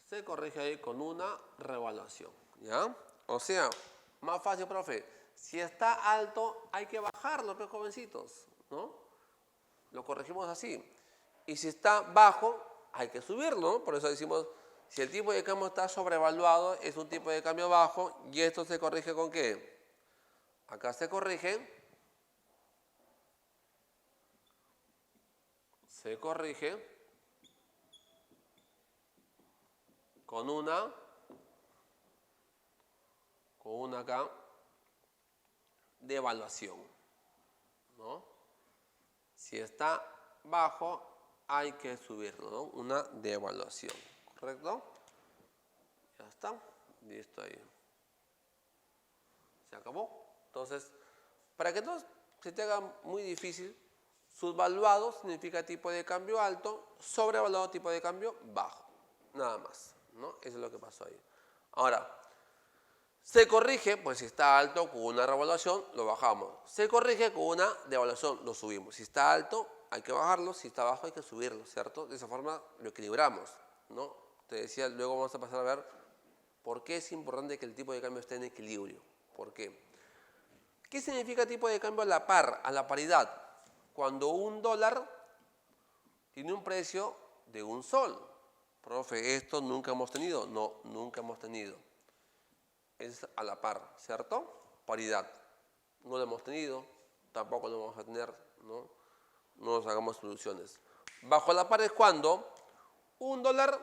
Se corrige ahí con una revaluación, ¿ya? O sea, más fácil, profe. Si está alto, hay que bajarlo, pues, jovencitos, ¿no? Lo corregimos así. Y si está bajo, hay que subirlo, ¿no? Por eso decimos, si el tipo de cambio está sobrevaluado, es un tipo de cambio bajo, y esto se corrige ¿con qué? Acá se corrige con una acá devaluación, ¿no? Si está bajo, hay que subirlo, ¿no? Una devaluación, ¿correcto? Ya está, listo ahí. Se acabó. Entonces, para que no se te haga muy difícil, subvaluado significa tipo de cambio alto, sobrevaluado tipo de cambio bajo. Nada más, ¿no? Eso es lo que pasó ahí. Ahora, se corrige, pues si está alto con una revaluación, lo bajamos. Se corrige con una devaluación, lo subimos. Si está alto, hay que bajarlo. Si está bajo, hay que subirlo, ¿cierto? De esa forma lo equilibramos, ¿no? Te decía, luego vamos a pasar a ver por qué es importante que el tipo de cambio esté en equilibrio. ¿Por qué? ¿Qué significa tipo de cambio a la par, a la paridad? Cuando un dólar tiene un precio de un sol. Profe, ¿esto nunca hemos tenido? No, nunca hemos tenido. Es a la par, ¿cierto? Paridad. No lo hemos tenido, tampoco lo vamos a tener, ¿no? No nos hagamos soluciones. Bajo la par es cuando un dólar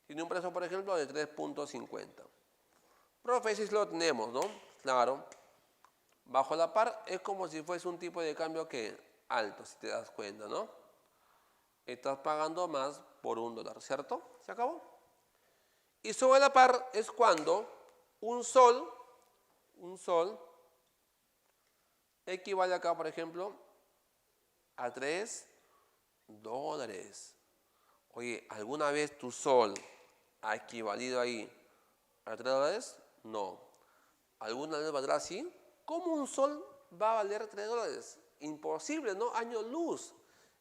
tiene un precio, por ejemplo, de 3.50. Profe, si lo tenemos, ¿no? Claro. Bajo la par es como si fuese un tipo de cambio que alto, si te das cuenta, ¿no? Estás pagando más por un dólar, ¿cierto? ¿Se acabó? Y sobre la par es cuando un sol equivale acá, por ejemplo, a 3 dólares. Oye, ¿alguna vez tu sol ha equivalido ahí a 3 dólares? No. ¿Alguna vez valdrá así? ¿Cómo un sol va a valer 3 dólares? Imposible, ¿no? Año luz.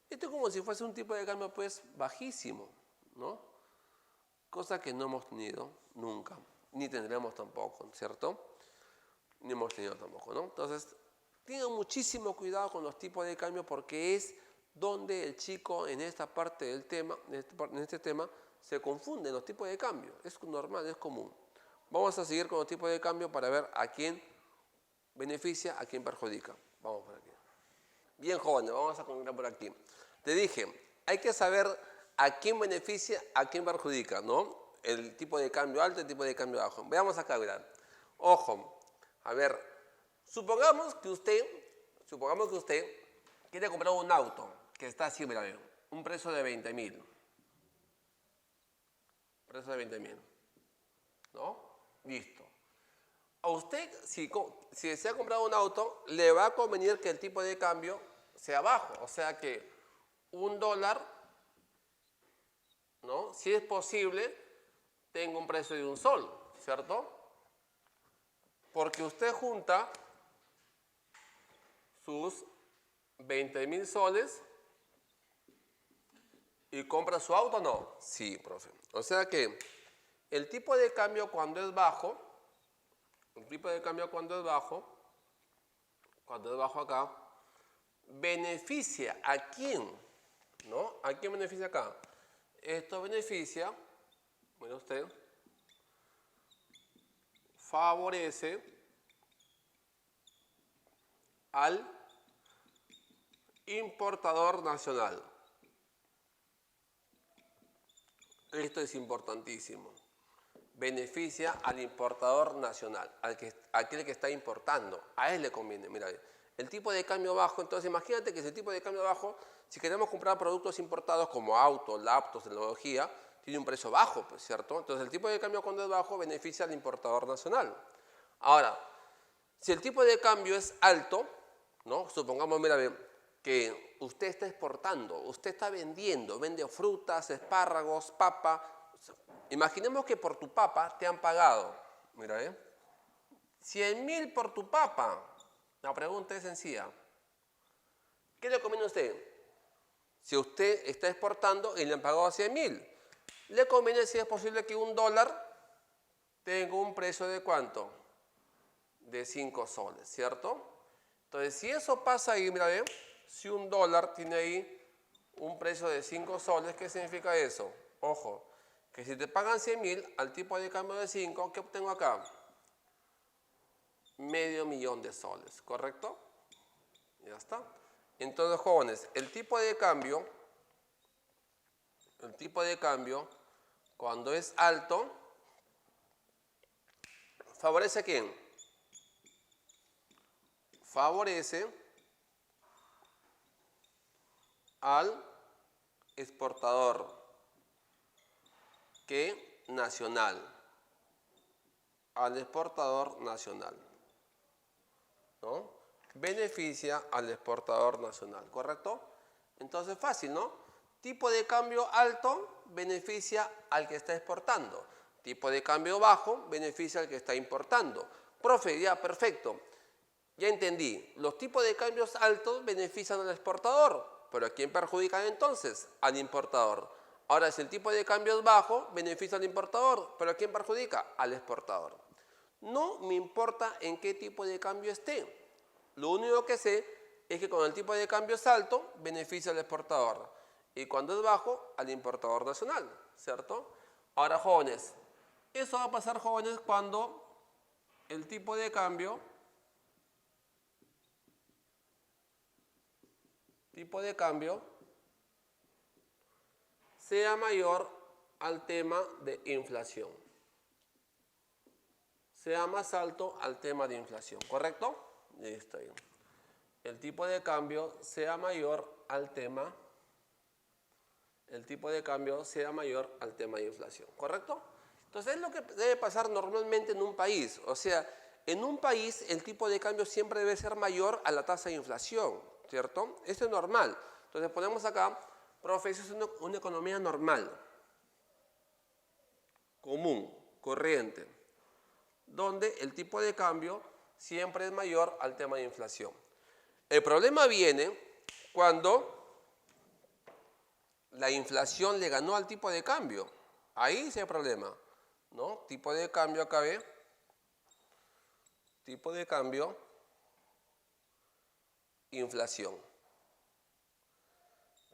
Esto es como si fuese un tipo de cambio, pues, bajísimo, ¿no? Cosa que no hemos tenido nunca, ni tendremos tampoco, ¿cierto? Ni hemos tenido tampoco, ¿no? Entonces, tengan muchísimo cuidado con los tipos de cambio porque es donde el chico en esta parte del tema, en este tema, se confunden los tipos de cambio. Es normal, es común. Vamos a seguir con los tipos de cambio para ver a quién beneficia, a quién perjudica. Vamos por aquí. Bien, jóvenes, vamos a continuar por aquí. Te dije, hay que saber a quién beneficia, a quién perjudica, ¿no? El tipo de cambio alto, el tipo de cambio bajo. Veamos acá, mirad. Ojo, a ver, supongamos que usted quiere comprar un auto que está así, mira, un precio de 20.000. Precio de 20.000. ¿No? Listo. A usted, si desea comprar un auto, le va a convenir que el tipo de cambio sea bajo. O sea que un dólar ¿no? Si es posible, tenga un precio de un sol, ¿cierto? Porque usted junta sus 20.000 soles y compra su auto, ¿no? Sí, profe. O sea que el tipo de cambio cuando es bajo, cuando es bajo acá, beneficia a quién, ¿no? ¿A quién beneficia acá? Esto beneficia, mire usted, favorece al importador nacional. Esto es importantísimo. Beneficia al importador nacional, aquel que está importando. A él le conviene. Mira, el tipo de cambio bajo, entonces imagínate que ese tipo de cambio bajo, si queremos comprar productos importados como autos, laptops, tecnología, tiene un precio bajo, pues, ¿cierto? Entonces el tipo de cambio cuando es bajo beneficia al importador nacional. Ahora, si el tipo de cambio es alto, ¿no? Supongamos, mira, que usted está exportando, usted está vendiendo, vende frutas, espárragos, papa. Imaginemos que por tu papa te han pagado, mira, 100.000 por tu papa. La pregunta es sencilla. ¿Qué le conviene a usted? Si usted está exportando y le han pagado 100.000, le conviene, si es posible, que un dólar tenga un precio de ¿cuánto? De 5 soles, ¿cierto? Entonces, si eso pasa ahí, mira, si un dólar tiene ahí un precio de 5 soles, ¿qué significa eso? Ojo, que si te pagan 100.000 al tipo de cambio de 5, ¿qué obtengo acá? $500.000 de soles, ¿correcto? Ya está. Entonces, jóvenes, el tipo de cambio, cuando es alto, ¿favorece a quién? Favorece al exportador que nacional, al exportador nacional, ¿no? Beneficia al exportador nacional, ¿correcto? Entonces fácil, ¿no? Tipo de cambio alto beneficia al que está exportando. Tipo de cambio bajo beneficia al que está importando. Profe, ya, perfecto. Ya entendí. Los tipos de cambios altos benefician al exportador. ¿Pero a quién perjudican entonces? Al importador. Ahora, si el tipo de cambio es bajo, beneficia al importador. ¿Pero a quién perjudica? Al exportador. No me importa en qué tipo de cambio esté. Lo único que sé es que cuando el tipo de cambio es alto, beneficia al exportador. Y cuando es bajo, al importador nacional, ¿cierto? Ahora, jóvenes, eso va a pasar, jóvenes, cuando el tipo de cambio sea mayor al tema de inflación. Sea más alto al tema de inflación, ¿correcto? Listo. El tipo de cambio sea mayor al tema de inflación, ¿correcto? Entonces es lo que debe pasar normalmente en un país. O sea, en un país el tipo de cambio siempre debe ser mayor a la tasa de inflación, ¿cierto? Esto es normal. Entonces ponemos acá, profe, eso es una economía normal, común, corriente, donde el tipo de cambio siempre es mayor al tema de inflación. El problema viene cuando la inflación le ganó al tipo de cambio. Ahí sí hay problema, ¿no? Tipo de cambio acá, ¿ve? Tipo de cambio, inflación.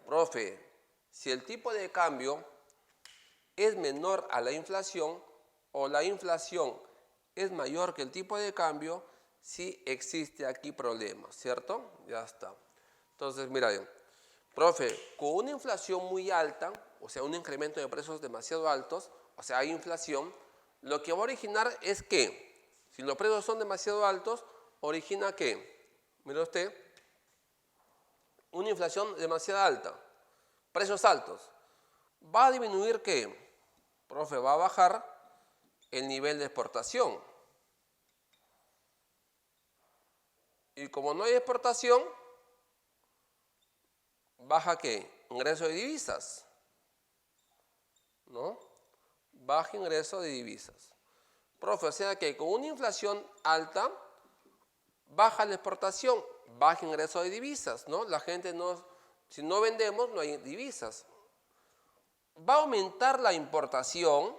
Profe, si el tipo de cambio es menor a la inflación o la inflación es mayor que el tipo de cambio, sí existe aquí problema, ¿cierto? Ya está. Entonces, mira bien. Profe, con una inflación muy alta, o sea, un incremento de precios demasiado altos, o sea, hay inflación, lo que va a originar es que, si los precios son demasiado altos, origina que, mire usted, una inflación demasiado alta, precios altos, va a disminuir ¿qué? Profe, va a bajar el nivel de exportación. Y como no hay exportación, ¿baja qué? Ingreso de divisas. ¿no? Bajo ingreso de divisas. Profe, o sea que con una inflación alta, baja la exportación, baja ingreso de divisas, ¿no? La gente no, si no vendemos, no hay divisas. Va a aumentar la importación,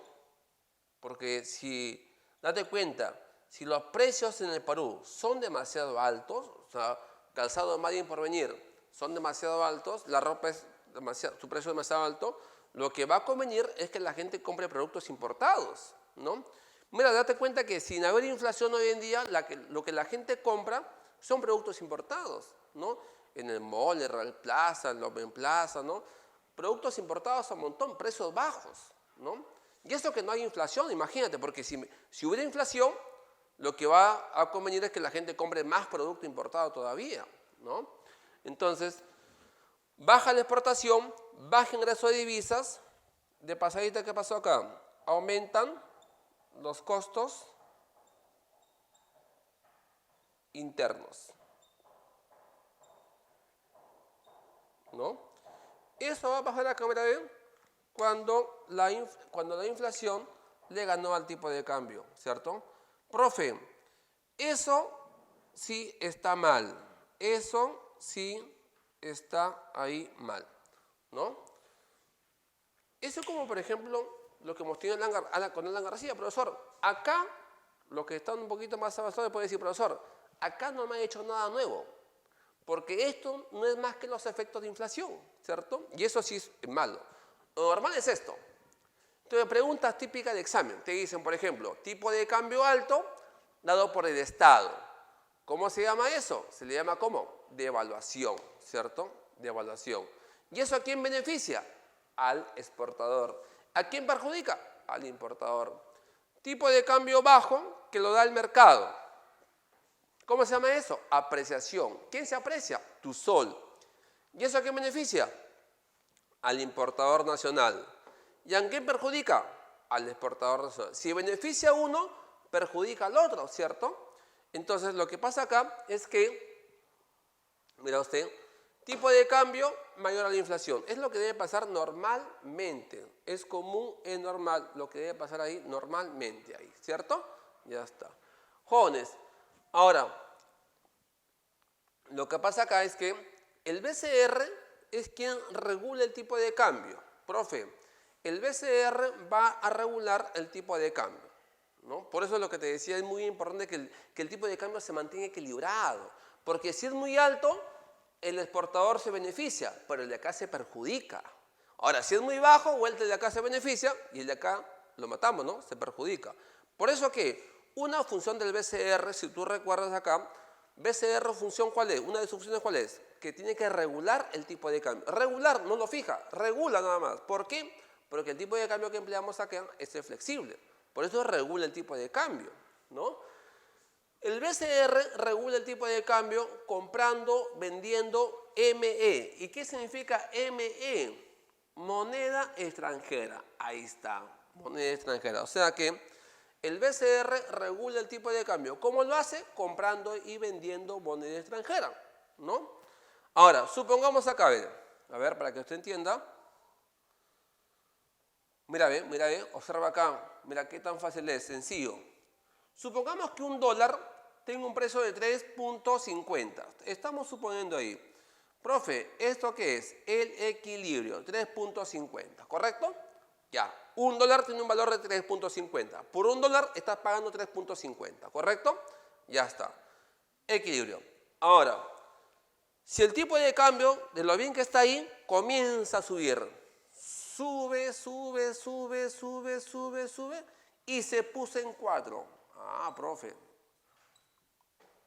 porque si, date cuenta, si los precios en el Perú son demasiado altos, o sea, calzado más bien por venir, son demasiado altos, la ropa es demasiado, su precio es demasiado alto, lo que va a convenir es que la gente compre productos importados, ¿no? Mira, date cuenta que sin haber inflación hoy en día, lo que la gente compra son productos importados, ¿no? En el mall, en Real Plaza, en Open Plaza, ¿no? Productos importados a un montón, precios bajos, ¿no? Y eso que no hay inflación, imagínate, porque si hubiera inflación, lo que va a convenir es que la gente compre más producto importado todavía, ¿no? Entonces, baja la exportación, baja ingreso de divisas, de pasadita, ¿qué pasó acá? Aumentan los costos internos, ¿no? Eso va a bajar a cámara B cuando la inflación le ganó al tipo de cambio, ¿cierto? Profe, eso sí está mal, eso sí está ahí mal, ¿no? Eso como, por ejemplo, lo que hemos tenido con Alan García, profesor. Acá, los que están un poquito más avanzados pueden decir, profesor, acá no me ha hecho nada nuevo, porque esto no es más que los efectos de inflación, ¿cierto? Y eso sí es malo. Lo normal es esto. Entonces, preguntas típicas de examen. Te dicen, por ejemplo, tipo de cambio alto dado por el Estado. ¿Cómo se llama eso? Se le llama ¿cómo? Devaluación, ¿cierto? Devaluación. ¿Y eso a quién beneficia? Al exportador. ¿A quién perjudica? Al importador. Tipo de cambio bajo que lo da el mercado. ¿Cómo se llama eso? Apreciación. ¿Quién se aprecia? Tu sol. ¿Y eso a quién beneficia? Al importador nacional. ¿Y a quién perjudica? Al exportador nacional. Si beneficia a uno, perjudica al otro, ¿cierto? Entonces, lo que pasa acá es que, mira usted, tipo de cambio mayor a la inflación. Es lo que debe pasar normalmente. Es común, es normal lo que debe pasar ahí normalmente, ahí, ¿cierto? Ya está. Jóvenes, ahora, lo que pasa acá es que el BCR es quien regula el tipo de cambio. Profe, el BCR va a regular el tipo de cambio, ¿no? Por eso lo que te decía es muy importante que el tipo de cambio se mantenga equilibrado. Porque si es muy alto, el exportador se beneficia, pero el de acá se perjudica. Ahora, si es muy bajo, o el de acá se beneficia y el de acá lo matamos, ¿no? Se perjudica. Por eso que una función del BCR, si tú recuerdas acá, BCR función ¿cuál es? Una de sus funciones ¿cuál es? Que tiene que regular el tipo de cambio. Regular, no lo fija, regula nada más. ¿Por qué? Porque el tipo de cambio que empleamos acá es flexible. Por eso regula el tipo de cambio, ¿no? El BCR regula el tipo de cambio comprando, vendiendo ME. ¿Y qué significa ME? Moneda extranjera. Ahí está, moneda extranjera. O sea que el BCR regula el tipo de cambio. ¿Cómo lo hace? Comprando y vendiendo moneda extranjera, ¿no? Ahora, supongamos acá, a ver, para que usted entienda. Mira, observa acá. Mira qué tan fácil es, sencillo. Supongamos que un dólar tenga un precio de 3.50. Estamos suponiendo ahí. Profe, ¿esto qué es? El equilibrio, 3.50, ¿correcto? Ya, un dólar tiene un valor de 3.50. Por un dólar estás pagando 3.50, ¿correcto? Ya está. Equilibrio. Ahora, si el tipo de cambio, de lo bien que está ahí, comienza a subir. Sube, sube, sube, sube, sube, sube y se puso en 4. Ah, profe.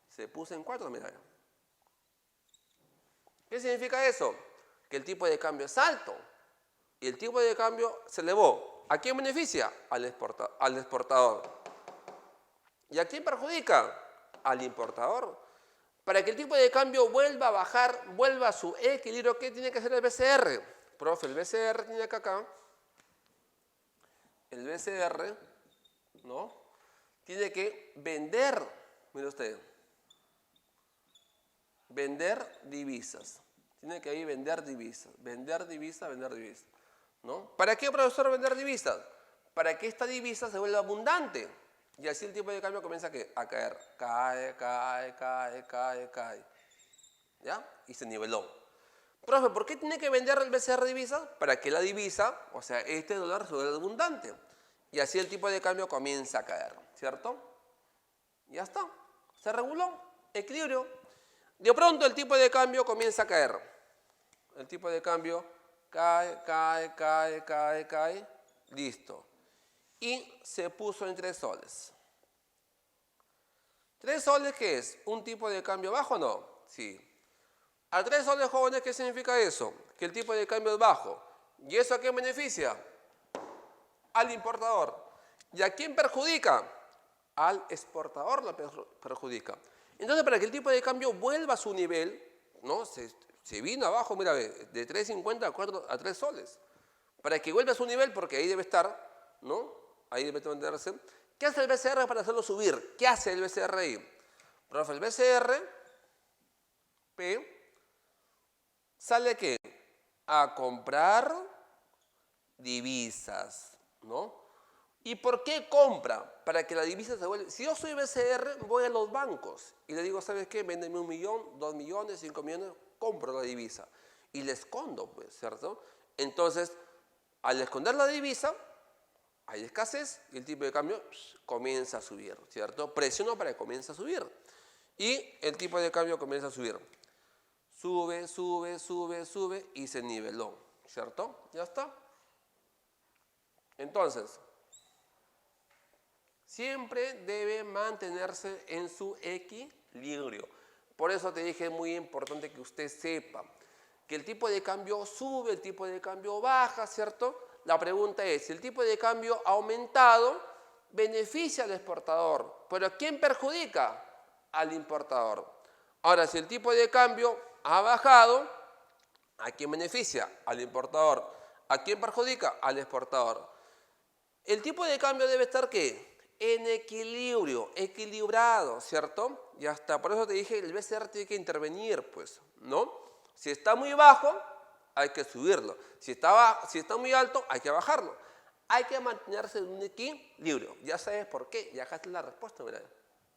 Se puso en 4, mira. ¿Qué significa eso? Que el tipo de cambio es alto. Y el tipo de cambio se elevó. ¿A quién beneficia? Al exportador. ¿Y a quién perjudica? Al importador. Para que el tipo de cambio vuelva a bajar, vuelva a su equilibrio, ¿qué tiene que hacer el BCR? Profe, el BCR tiene que acá. El BCR, ¿no? Tiene que vender, mire usted, vender divisas. Tiene que ahí vender divisas, vender divisas, ¿no? ¿Para qué, profesor, vender divisas? Para que esta divisa se vuelva abundante. Y así el tipo de cambio comienza a caer. Cae. ¿Ya? Y se niveló. Profe, ¿por qué tiene que vender el BCR divisas? Para que la divisa, o sea, este dólar se vuelva abundante. Y así el tipo de cambio comienza a caer, ¿cierto? Ya está. Se reguló. Equilibrio. De pronto el tipo de cambio comienza a caer. El tipo de cambio cae. Listo. Y se puso en 3 soles. ¿3 soles qué es? ¿Un tipo de cambio bajo o no? Sí. A 3 soles, jóvenes, ¿qué significa eso? Que el tipo de cambio es bajo. ¿Y eso a quién beneficia? Al importador. ¿Y a quién perjudica? Al exportador lo perjudica. Entonces, para que el tipo de cambio vuelva a su nivel, ¿no? Se vino abajo, mira, de 3.50 a 3 soles. Para que vuelva a su nivel, porque ahí debe estar, ¿no? Ahí debe mantenerse. ¿Qué hace el BCR para hacerlo subir? ¿Qué hace el BCR ahí? Profe, el BCR sale ¿qué? A comprar divisas, ¿no? ¿Y por qué compra? Para que la divisa se vuelva. Si yo soy BCR, voy a los bancos y le digo, ¿sabes qué? Véndeme 1 millón, 2 millones, 5 millones, compro la divisa. Y la escondo, pues, ¿cierto? Entonces, al esconder la divisa, hay escasez y el tipo de cambio comienza a subir, ¿cierto? Presiono para que comience a subir. Y el tipo de cambio comienza a subir. Sube y se niveló, ¿cierto? Ya está. Entonces, siempre debe mantenerse en su equilibrio. Por eso te dije, es muy importante que usted sepa que el tipo de cambio sube, el tipo de cambio baja, ¿cierto? La pregunta es, si el tipo de cambio ha aumentado, beneficia al exportador, pero ¿a quién perjudica? Al importador. Ahora, si el tipo de cambio ha bajado, ¿a quién beneficia? Al importador. ¿A quién perjudica? Al exportador. El tipo de cambio debe estar, ¿qué? En equilibrio, equilibrado, ¿cierto? Ya está. Por eso te dije, el BCR tiene que intervenir, pues, ¿no? Si está muy bajo, hay que subirlo. Si está muy alto, hay que bajarlo. Hay que mantenerse en un equilibrio. Ya sabes por qué. Ya acá está la respuesta, ¿verdad?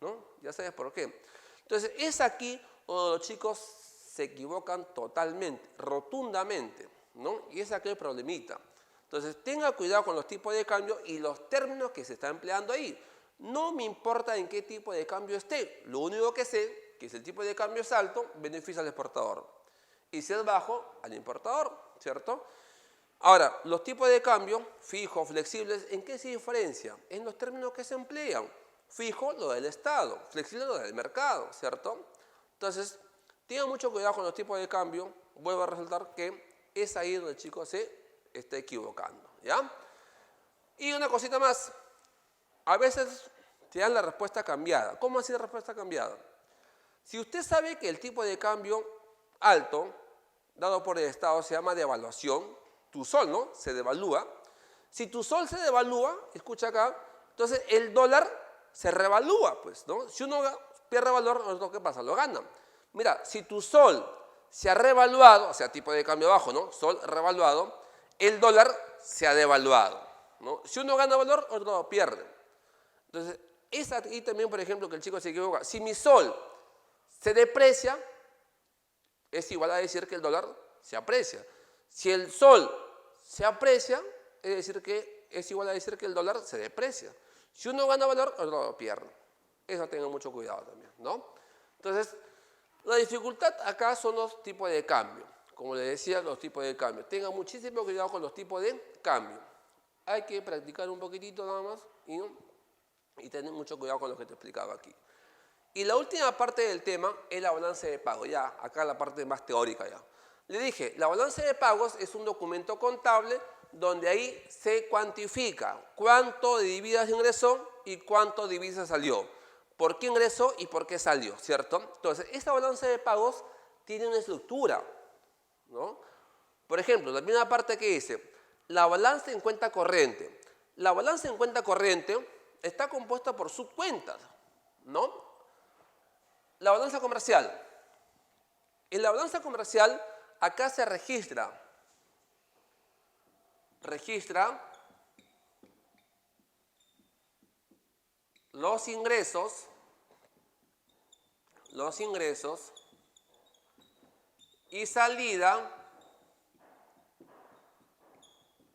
¿No? Ya sabes por qué. Entonces, es aquí donde los chicos se equivocan totalmente, rotundamente, ¿no? Y es aquí el problemita. Entonces, tenga cuidado con los tipos de cambio y los términos que se están empleando ahí. No me importa en qué tipo de cambio esté. Lo único que sé, que si el tipo de cambio es alto, beneficia al exportador. Y si es bajo, al importador, ¿cierto? Ahora, los tipos de cambio, fijos, flexibles, ¿en qué se diferencia? En los términos que se emplean. Fijo, lo del Estado. Flexible, lo del mercado, ¿cierto? Entonces, tenga mucho cuidado con los tipos de cambio. Vuelvo a resaltar que es ahí donde el chico se está equivocando, ¿ya? Y una cosita más. A veces te dan la respuesta cambiada. ¿Cómo así la respuesta cambiada? Si usted sabe que el tipo de cambio alto, dado por el Estado, se llama devaluación, tu sol, ¿no? Se devalúa. Si tu sol se devalúa, escucha acá, entonces el dólar se revalúa, pues, ¿no? Si uno pierde valor, ¿qué pasa? Lo gana. Mira, si tu sol se ha revaluado, o sea, tipo de cambio bajo, ¿no? Sol revaluado, el dólar se ha devaluado, ¿no? Si uno gana valor, otro lo pierde. Entonces, es aquí también, por ejemplo, que el chico se equivoca. Si mi sol se deprecia, es igual a decir que el dólar se aprecia. Si el sol se aprecia, es igual a decir que el dólar se deprecia. Si uno gana valor, otro lo pierde. Eso tengan mucho cuidado también, ¿no? Entonces, la dificultad acá son los tipos de cambio. Como les decía, los tipos de cambio. Tengan muchísimo cuidado con los tipos de cambio. Hay que practicar un poquitito nada más y tener mucho cuidado con lo que te explicaba aquí. Y la última parte del tema es la balanza de pagos. Ya, acá la parte más teórica ya. Le dije, la balanza de pagos es un documento contable donde ahí se cuantifica cuánto de divisas ingresó y cuánto de divisas salió. Por qué ingresó y por qué salió, ¿cierto? Entonces, esta balanza de pagos tiene una estructura, ¿no? Por ejemplo, la primera parte que dice, la balanza en cuenta corriente. La balanza en cuenta corriente está compuesta por subcuentas, ¿no? La balanza comercial. En la balanza comercial, acá se registra registra los ingresos y salida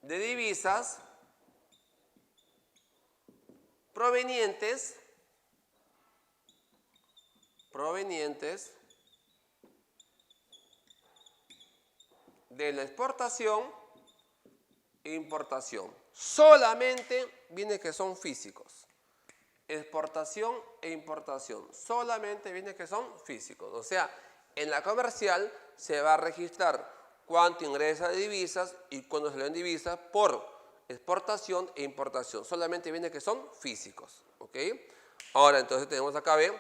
de divisas provenientes de la exportación e importación. Solamente bienes que son físicos. Exportación e importación. Solamente bienes que son físicos. O sea, en la comercial se va a registrar cuánto ingresa de divisas y cuándo sale en divisas por exportación e importación. Solamente bienes que son físicos. ¿Ok? Ahora, entonces tenemos acá, ¿ve?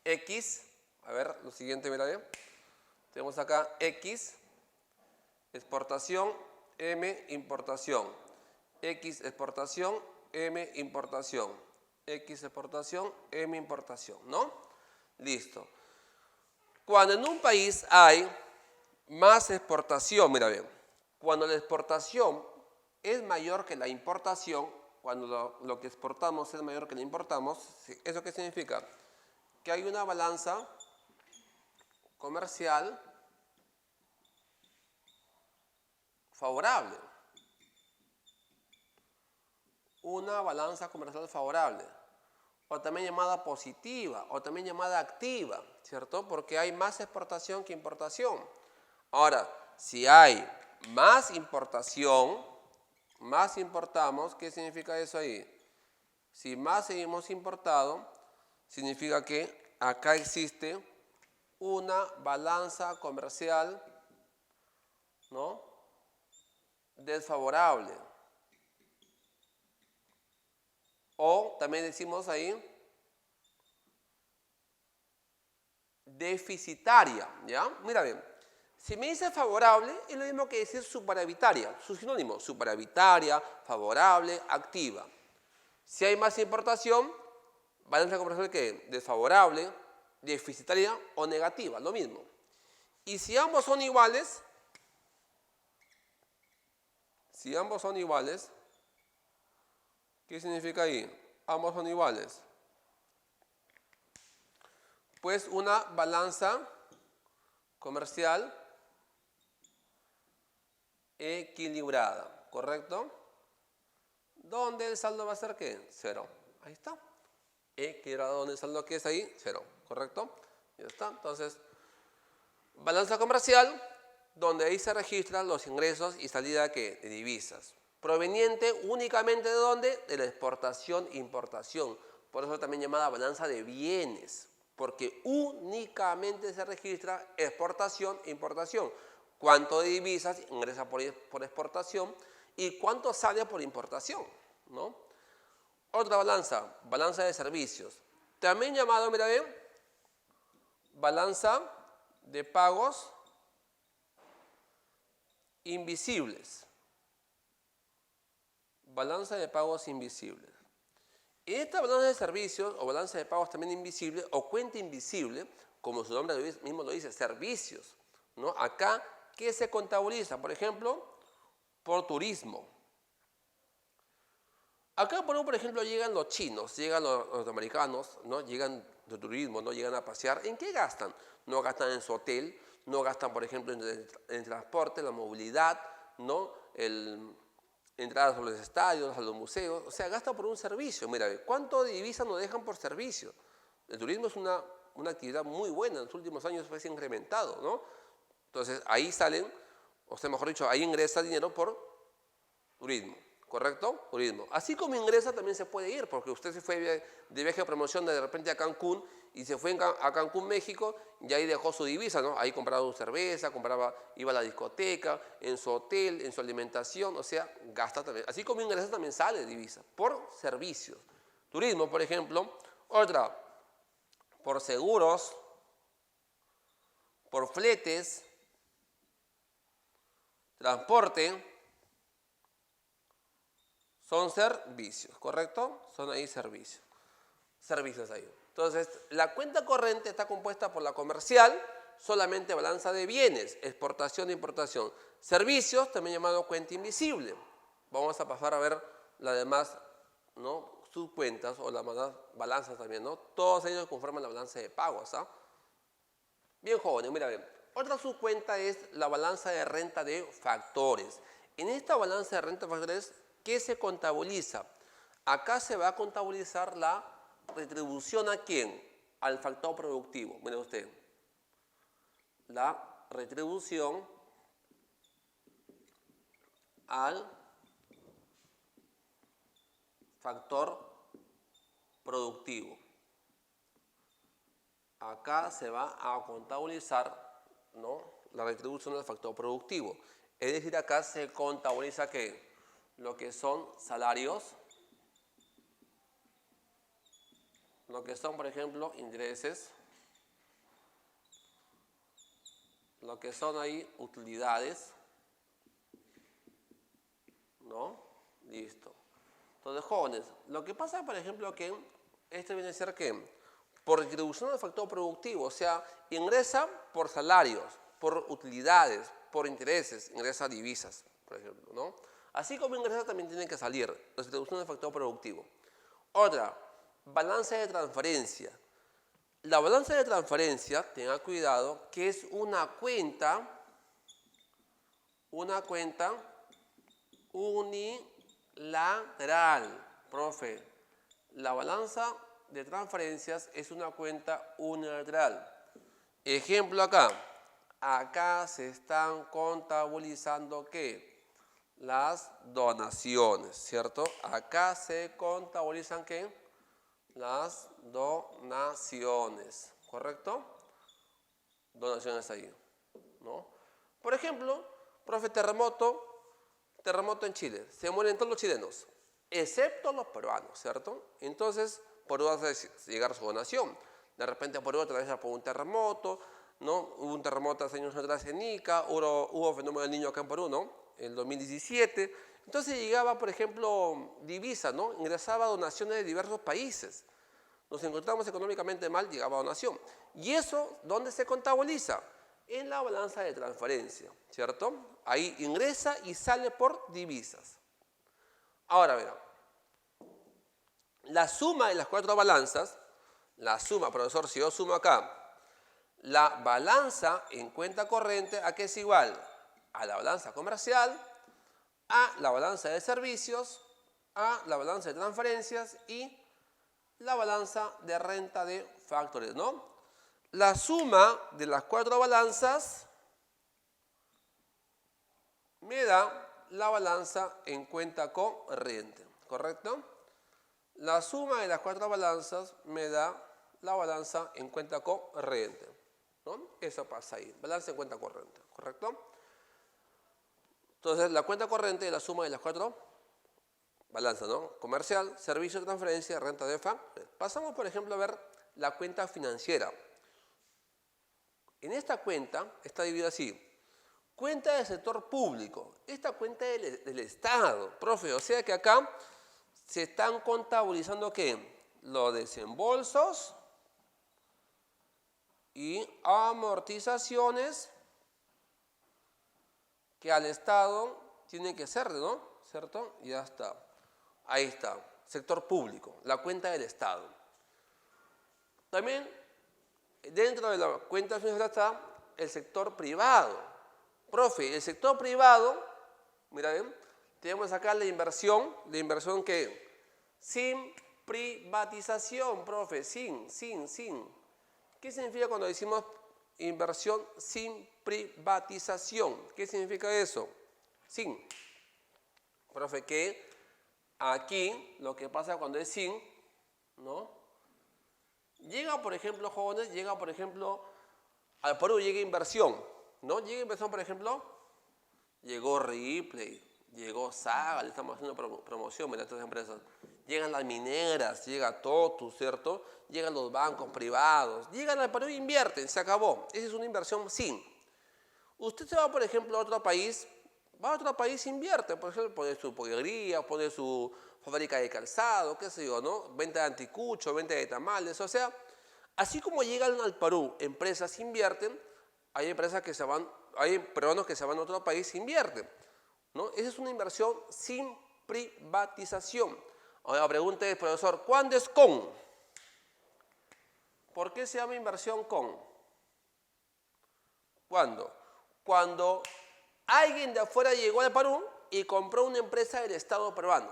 X. A ver, lo siguiente, mira, ¿ve? Tenemos acá X, exportación, M, importación. X, exportación, M, importación. X, exportación, M, importación, ¿no? Listo. Cuando en un país hay más exportación, mira bien, cuando la exportación es mayor que la importación, cuando lo que exportamos es mayor que lo importamos, ¿eso qué significa? Que hay una balanza comercial favorable. Una balanza comercial favorable, o también llamada positiva, o también llamada activa, ¿cierto? Porque hay más exportación que importación. Ahora, si hay más importación, más importamos, ¿qué significa eso ahí? Si más hemos importado, significa que acá existe una balanza comercial, ¿no?, desfavorable. O también decimos ahí deficitaria, ¿ya? Mira bien, si me dice favorable es lo mismo que decir superavitaria, su sinónimo, superavitaria, favorable, activa. Si hay más importación, balanza comercial que desfavorable, deficitaria o negativa, lo mismo. Y si ambos son iguales, ¿qué significa ahí? Ambos son iguales. Pues una balanza comercial equilibrada, ¿correcto? ¿Dónde el saldo va a ser qué? Cero. Ahí está. Equilibrado, ¿dónde el saldo qué es ahí? Cero, ¿correcto? Ya está. Entonces, balanza comercial, donde ahí se registran los ingresos y salida de divisas. Proveniente únicamente de ¿dónde? De la exportación e importación. Por eso también llamada balanza de bienes, porque únicamente se registra exportación e importación. Cuánto de divisas ingresa por exportación y cuánto sale por importación, ¿no? Otra balanza, balanza de servicios. También llamado, mira bien, balanza de pagos invisibles. Balanza de pagos invisibles. En esta balanza de servicios o balanza de pagos también invisible o cuenta invisible, como su nombre mismo lo dice, servicios, ¿no? Acá, ¿qué se contabiliza? Por ejemplo, por turismo. Acá, por ejemplo, llegan los chinos, llegan los americanos, ¿no? Llegan de turismo, ¿no? Llegan a pasear. ¿En qué gastan? No gastan en su hotel, no gastan, por ejemplo, en el transporte, la movilidad, ¿no? Entradas a los estadios, a los museos. O sea, gastan por un servicio. Mira, ¿cuánto de divisas nos dejan por servicio? El turismo es una actividad muy buena. En los últimos años se ha incrementado, ¿no? Entonces, ahí salen, o sea, mejor dicho, ahí ingresa dinero por turismo. ¿Correcto? Turismo. Así como ingresa también se puede ir, porque usted se fue de viaje de promoción de repente a Cancún y se fue a Cancún, México, y ahí dejó su divisa, ¿no? Ahí compraba su cerveza, iba a la discoteca, en su hotel, en su alimentación, o sea, gasta también. Así como ingresa también sale divisa, por servicios. Turismo, por ejemplo. Otra, por seguros, por fletes, transporte. Son servicios, ¿correcto? Son ahí servicios. Servicios ahí. Entonces, la cuenta corriente está compuesta por la comercial, solamente balanza de bienes, exportación e importación. Servicios, también llamado cuenta invisible. vamos a pasar a ver las demás, ¿no?, subcuentas o las demás balanzas también, ¿no? Todos ellos conforman la balanza de pagos, ¿ah? Bien, jóvenes, mira, bien. Otra subcuenta es la balanza de renta de factores. En esta balanza de renta de factores, ¿qué se contabiliza? Acá se va a contabilizar la retribución ¿a quién? Al factor productivo. Mire usted. La retribución al factor productivo. Acá se va a contabilizar, ¿no?, la retribución del factor productivo. Es decir, acá se contabiliza ¿qué? Lo que son salarios, lo que son, por ejemplo, intereses, lo que son ahí utilidades, ¿no? Listo. Entonces, jóvenes, lo que pasa, por ejemplo, que esto viene a ser que por retribución del factor productivo, o sea, ingresa por salarios, por utilidades, por intereses, ingresa divisas, por ejemplo, ¿no? Así como ingresa también tiene que salir, la retribución del factor productivo. Otra, balanza de transferencia. La balanza de transferencia, tenga cuidado, que es una cuenta unilateral, profe. La balanza de transferencias es una cuenta unilateral. Ejemplo acá. Acá se están contabilizando ¿qué? Las donaciones, ¿cierto? Acá se contabilizan ¿qué? Las donaciones, ¿correcto? Donaciones ahí, ¿no? Por ejemplo, profe, terremoto en Chile. Se mueren todos los chilenos, excepto los peruanos, ¿cierto? Entonces, Perú va a llegar su donación. De repente Perú atraviesa por un terremoto, ¿no? Hubo un terremoto hace años atrás en Ica, hubo fenómeno del Niño acá en Perú, ¿no? En el 2017. Entonces llegaba, por ejemplo, divisa, ¿no? Ingresaba donaciones de diversos países. Nos encontramos económicamente mal, llegaba donación. ¿Y eso dónde se contabiliza? En la balanza de transferencia, ¿cierto? Ahí ingresa y sale por divisas. Ahora, verá. La suma de las cuatro balanzas, la suma, profesor, si yo sumo acá, la balanza en cuenta corriente, ¿a qué es igual? A la balanza comercial, a la balanza de servicios, a la balanza de transferencias y la balanza de renta de factores, ¿no? La suma de las cuatro balanzas me da la balanza en cuenta corriente, ¿correcto? La suma de las cuatro balanzas me da la balanza en cuenta corriente, ¿no? Eso pasa ahí, balanza en cuenta corriente, ¿correcto? Entonces, la cuenta corriente es la suma de las cuatro balanzas, ¿no? Comercial, servicio, transferencia, renta de factores. Pasamos, por ejemplo, a ver la cuenta financiera. En esta cuenta está dividida así. Cuenta del sector público. Esta cuenta del Estado, profe. O sea que acá se están contabilizando ¿qué? Los desembolsos y amortizaciones que al Estado tienen que ser, ¿no? ¿Cierto? Y ya está. Ahí está. Sector público. La cuenta del Estado. También dentro de la cuenta financiera está el sector privado. Profe, el sector privado, mira bien, tenemos acá la inversión que sin privatización, profe, sin. ¿Qué significa cuando decimos inversión sin privatización? ¿Qué significa eso? Sin. Profe, que aquí lo que pasa cuando es sin, ¿no? Llega, por ejemplo, jóvenes, al Perú llega inversión, ¿no? Llega inversión, por ejemplo, llegó Ripley, llegó Saga, le estamos haciendo promoción a estas empresas. Llegan las mineras, llega Totus, ¿cierto? Llegan los bancos privados, llegan al Perú e invierten, se acabó. Esa es una inversión sin. Usted se va, por ejemplo, a otro país, invierte, por ejemplo, pone su pollería, pone su fábrica de calzado, qué sé yo, ¿no? Venta de anticucho, venta de tamales, o sea, así como llegan al Perú, empresas invierten, hay empresas que se van, hay peruanos que se van a otro país e invierten, ¿no? Esa es una inversión sin privatización. Ahora la pregunta es, profesor, ¿cuándo es con? ¿Por qué se llama inversión con? ¿Cuándo? Cuando alguien de afuera llegó al Perú y compró una empresa del Estado peruano.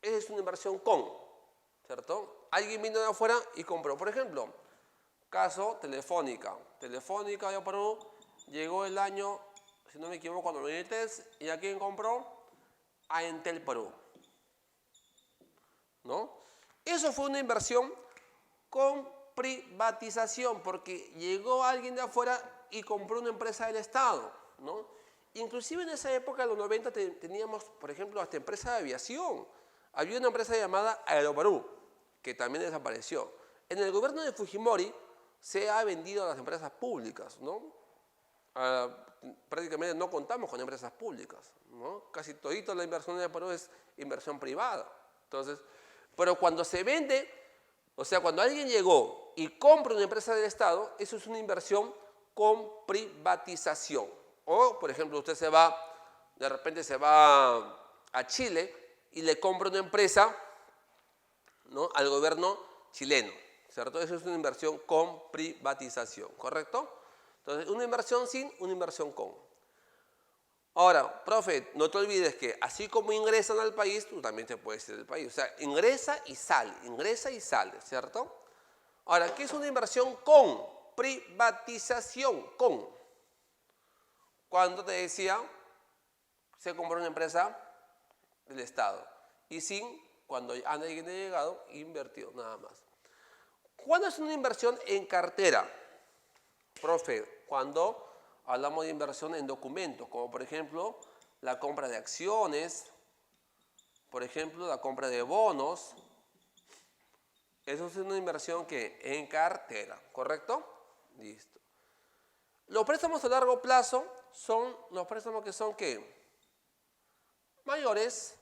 Esa es una inversión con, ¿cierto? Alguien vino de afuera y compró. Por ejemplo, caso Telefónica. Telefónica de Perú llegó el año, si no me equivoco, 2003, y ¿a quién compró? A Entel Perú, ¿no? Eso fue una inversión con privatización, porque llegó alguien de afuera y compró una empresa del Estado, ¿no? Inclusive en esa época, en los 90, teníamos, por ejemplo, hasta empresa de aviación. Había una empresa llamada Aeroperú, que también desapareció. En el gobierno de Fujimori se ha vendido a las empresas públicas, ¿no? Prácticamente no contamos con empresas públicas, ¿no? Casi todito la inversión de Perú es inversión privada. Entonces, pero cuando se vende, o sea, cuando alguien llegó y compra una empresa del Estado, eso es una inversión con privatización. O, por ejemplo, usted de repente se va a Chile y le compra una empresa, ¿no?, al gobierno chileno, ¿cierto? Eso es una inversión con privatización, ¿correcto? Entonces, una inversión sin, una inversión con. Ahora, profe, no te olvides que así como ingresan al país, tú también te puedes ir del país. O sea, ingresa y sale, ¿cierto? Ahora, ¿qué es una inversión con? Privatización, con. Cuando te decía, se compró una empresa del Estado. Y sin, cuando alguien ha llegado, invertido, nada más. ¿Cuándo es una inversión en cartera? Profe, cuando hablamos de inversión en documentos, como por ejemplo la compra de acciones, por ejemplo la compra de bonos. Eso es una inversión que en cartera, ¿correcto? Listo. Los préstamos a largo plazo son los préstamos que son ¿qué? Mayores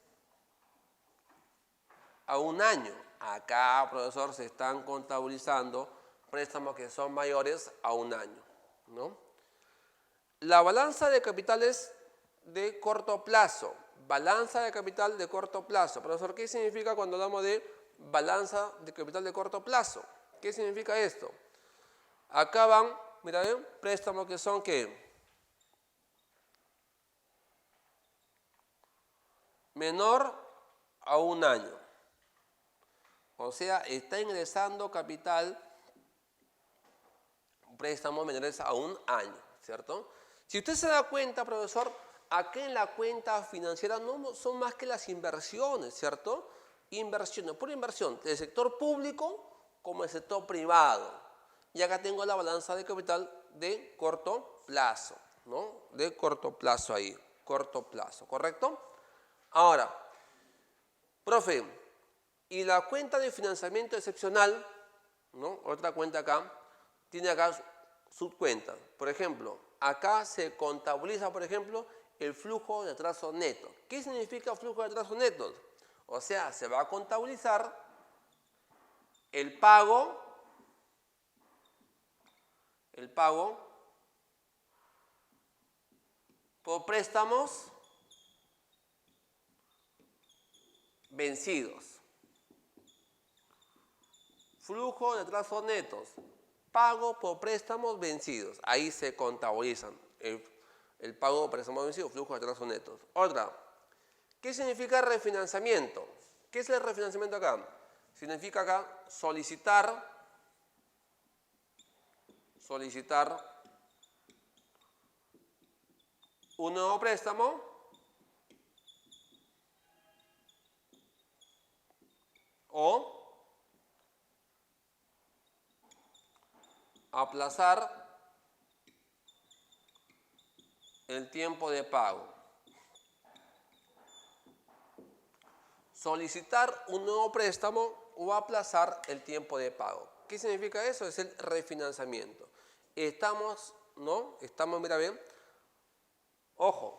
a un año. Acá, profesor, se están contabilizando préstamos que son mayores a un año, ¿no? La balanza de capitales de corto plazo. Balanza de capital de corto plazo. Profesor, ¿qué significa cuando hablamos de balanza de capital de corto plazo? ¿Qué significa esto? Acá van, mira, préstamos que son ¿qué? Menor a un año. O sea, está ingresando capital, préstamos menores a un año, ¿cierto? Si usted se da cuenta, profesor, aquí en la cuenta financiera no son más que las inversiones, ¿cierto? Inversiones, pura inversión, del sector público como del sector privado. Y acá tengo la balanza de capital de corto plazo, ¿no? De corto plazo ahí, corto plazo, ¿correcto? Ahora, profe, y la cuenta de financiamiento excepcional, ¿no? Otra cuenta acá, tiene acá subcuentas. Por ejemplo, acá se contabiliza, por ejemplo, el flujo de atraso neto. ¿Qué significa flujo de atraso neto? O sea, se va a contabilizar el pago por préstamos vencidos. Flujo de atraso netos. Pago por préstamos vencidos. Ahí se contabilizan el pago por préstamos vencidos, flujo de atraso netos. Otra. ¿Qué significa refinanciamiento? ¿Qué es el refinanciamiento acá? Significa acá solicitar un nuevo préstamo o aplazar el tiempo de pago. Solicitar un nuevo préstamo o aplazar el tiempo de pago. ¿Qué significa eso? Es el refinanciamiento. Estamos, mira bien, ojo,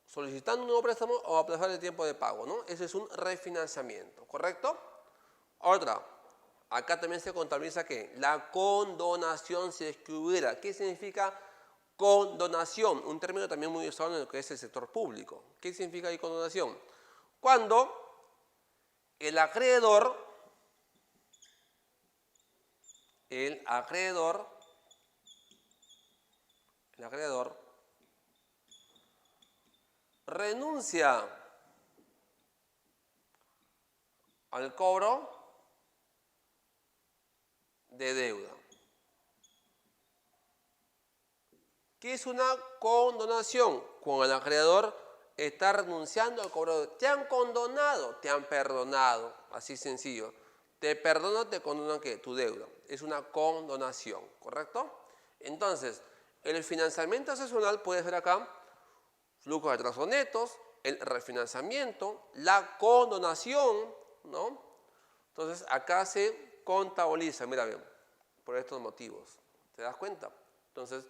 solicitando un nuevo préstamo o aplazar el tiempo de pago, ¿no? Ese es un refinanciamiento, ¿correcto? Otra, acá también se contabiliza ¿qué? La condonación, si es que hubiera. ¿Qué significa condonación? Un término también muy usado en lo que es el sector público. ¿Qué significa ahí condonación? Cuando el acreedor renuncia al cobro de deuda. ¿Qué es una condonación? Cuando el acreedor está renunciando al cobro de deuda. Te han condonado, te han perdonado, así sencillo. Te perdono, te condonan ¿qué? Tu deuda. Es una condonación, ¿correcto? Entonces, el financiamiento excepcional puede ser acá flujos de traslados netos, el refinanciamiento, la condonación, ¿no? Entonces, acá se contabiliza, mira bien, por estos motivos. ¿Te das cuenta? Entonces,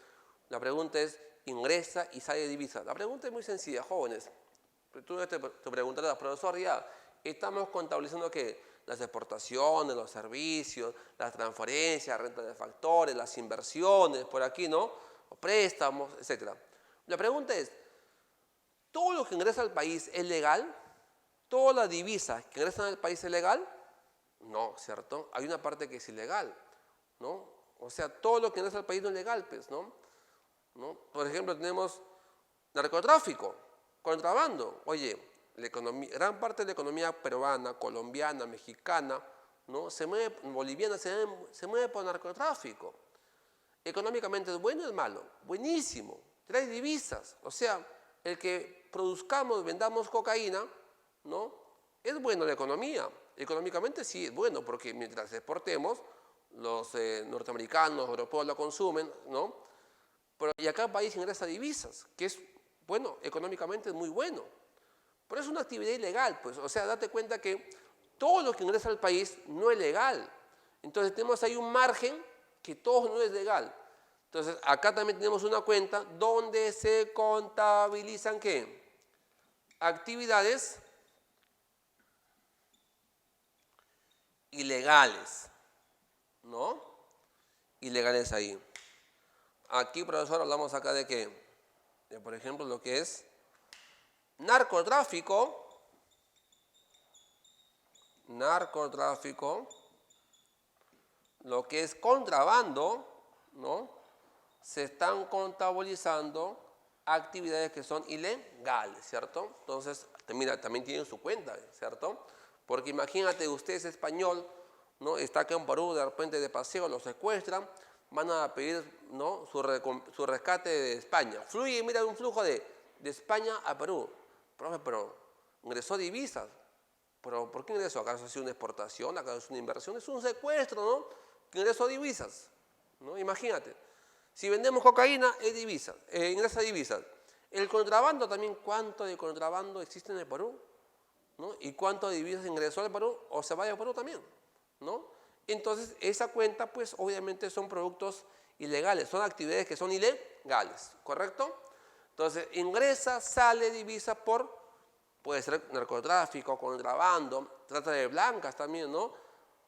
la pregunta es, ingresa y sale de divisa. La pregunta es muy sencilla, jóvenes. Tú te preguntarás, profesor, ya, estamos contabilizando ¿qué? Las exportaciones, los servicios, las transferencias, renta de factores, las inversiones, por aquí, ¿no? O préstamos, etc. La pregunta es, ¿todo lo que ingresa al país es legal? ¿Todas las divisas que ingresan al país es legal? No, ¿cierto? Hay una parte que es ilegal, ¿no? O sea, todo lo que ingresa al país no es legal, pues, ¿no? Por ejemplo, tenemos narcotráfico, contrabando. Oye, gran parte de la economía peruana, colombiana, mexicana, ¿no? Boliviana se mueve por narcotráfico. Económicamente es bueno o es malo, buenísimo. Trae divisas, o sea, el que produzcamos, vendamos cocaína, ¿no? Es bueno la economía. Económicamente sí es bueno, porque mientras exportemos, los norteamericanos, europeos la consumen, ¿no? Y acá el país ingresa divisas, que es, bueno, económicamente es muy bueno. Pero es una actividad ilegal, pues, o sea, date cuenta que todo lo que ingresa al país no es legal. Entonces tenemos ahí un margen que todo no es legal. Entonces acá también tenemos una cuenta donde se contabilizan ¿qué? Actividades ilegales, ¿no? Ilegales ahí. Aquí, profesor, hablamos acá de qué? De, por ejemplo, lo que es narcotráfico, lo que es contrabando, ¿no? Se están contabilizando actividades que son ilegales, ¿cierto? Entonces, mira, también tienen su cuenta, ¿cierto? Porque imagínate, usted es español, ¿no? Está acá en Perú, de repente de paseo, lo secuestran, van a pedir, ¿no? su rescate de España. Fluye, mira, un flujo de España a Perú. Profe, pero ingresó divisas. ¿Pero por qué ingresó? ¿Acaso ha sido una exportación? ¿Acaso es una inversión? Es un secuestro, ¿no? Que ingresó divisas, ¿no? Imagínate. Si vendemos cocaína, es divisas, ingresa divisas. El contrabando también, ¿cuánto de contrabando existe en el Perú? ¿No? ¿Y cuánto de divisas ingresó al Perú o se vaya al Perú también? ¿No? Entonces, esa cuenta, pues, obviamente son productos ilegales, son actividades que son ilegales, ¿correcto? Entonces, ingresa, sale divisa puede ser narcotráfico, contrabando, trata de blancas también, ¿no?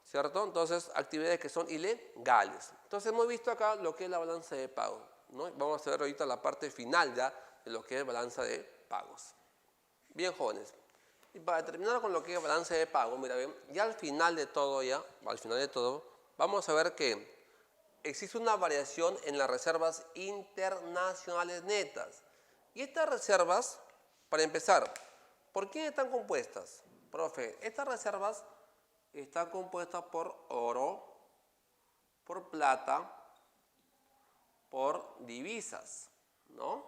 ¿Cierto? Entonces, actividades que son ilegales. Entonces, hemos visto acá lo que es la balanza de pagos, ¿no? Vamos a ver ahorita la parte final ya de lo que es balanza de pagos. Bien, jóvenes. Y para terminar con lo que es balance de pago, mira bien, ya al final de todo, vamos a ver que existe una variación en las reservas internacionales netas. Y estas reservas, para empezar, ¿por qué están compuestas? Profe, estas reservas están compuestas por oro, por plata, por divisas, ¿no?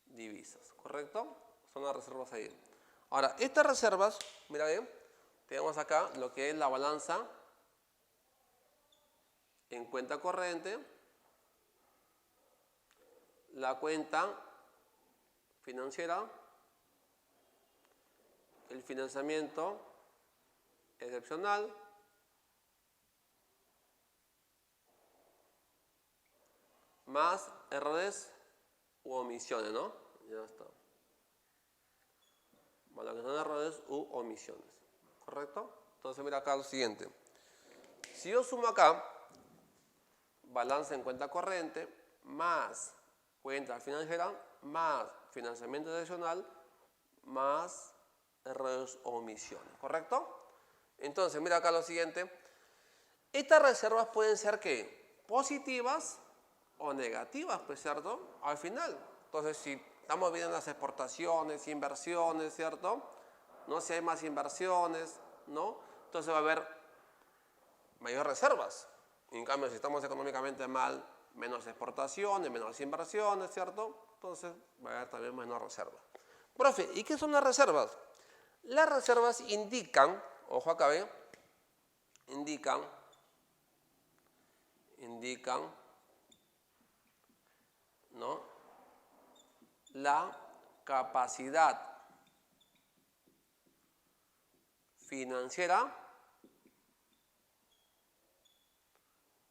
Divisas, ¿correcto? Son las reservas ahí. Ahora, estas reservas, mira bien, tenemos acá lo que es la balanza en cuenta corriente, la cuenta financiera, el financiamiento excepcional, más errores u omisiones, ¿no? Ya está. Bueno, que son errores u omisiones, ¿correcto? Entonces mira acá lo siguiente. Si yo sumo acá balanza en cuenta corriente más cuenta financiera más financiamiento adicional más errores o omisiones, ¿correcto? Entonces, mira acá lo siguiente. Estas reservas pueden ser, ¿qué? Positivas o negativas, pues, ¿cierto? Al final. Entonces, si estamos viendo las exportaciones, inversiones, ¿cierto? ¿No? Si hay más inversiones, ¿no? Entonces va a haber mayores reservas. En cambio, si estamos económicamente mal, menos exportaciones, menos inversiones, ¿cierto? Entonces va a haber también menos reservas. Profe, ¿y qué son las reservas? Las reservas indican, ojo acá, ¿ve? Indican, ¿no? La capacidad financiera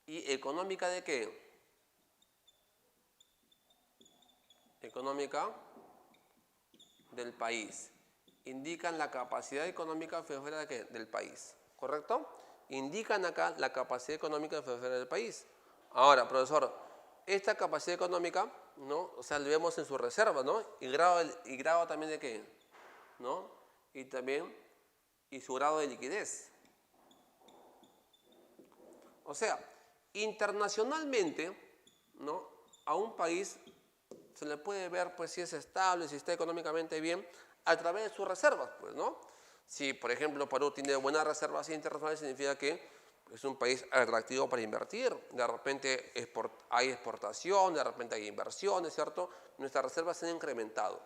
y económica ¿de qué? Económica del país. Indican la capacidad económica financiera ¿de qué? Del país, ¿correcto? Indican acá la capacidad económica financiera del país. Ahora, profesor, esta capacidad económica, ¿no? O sea, lo vemos en su reserva, ¿no? Y grado también ¿de qué? ¿No? Y también, y su grado de liquidez. O sea, internacionalmente, ¿no? A un país se le puede ver, pues, si es estable, si está económicamente bien, a través de sus reservas, pues, ¿no? Si, por ejemplo, Perú tiene buenas reservas internacionales, significa que es un país atractivo para invertir. De repente hay exportación, de repente hay inversiones, ¿cierto? Nuestras reservas se han incrementado.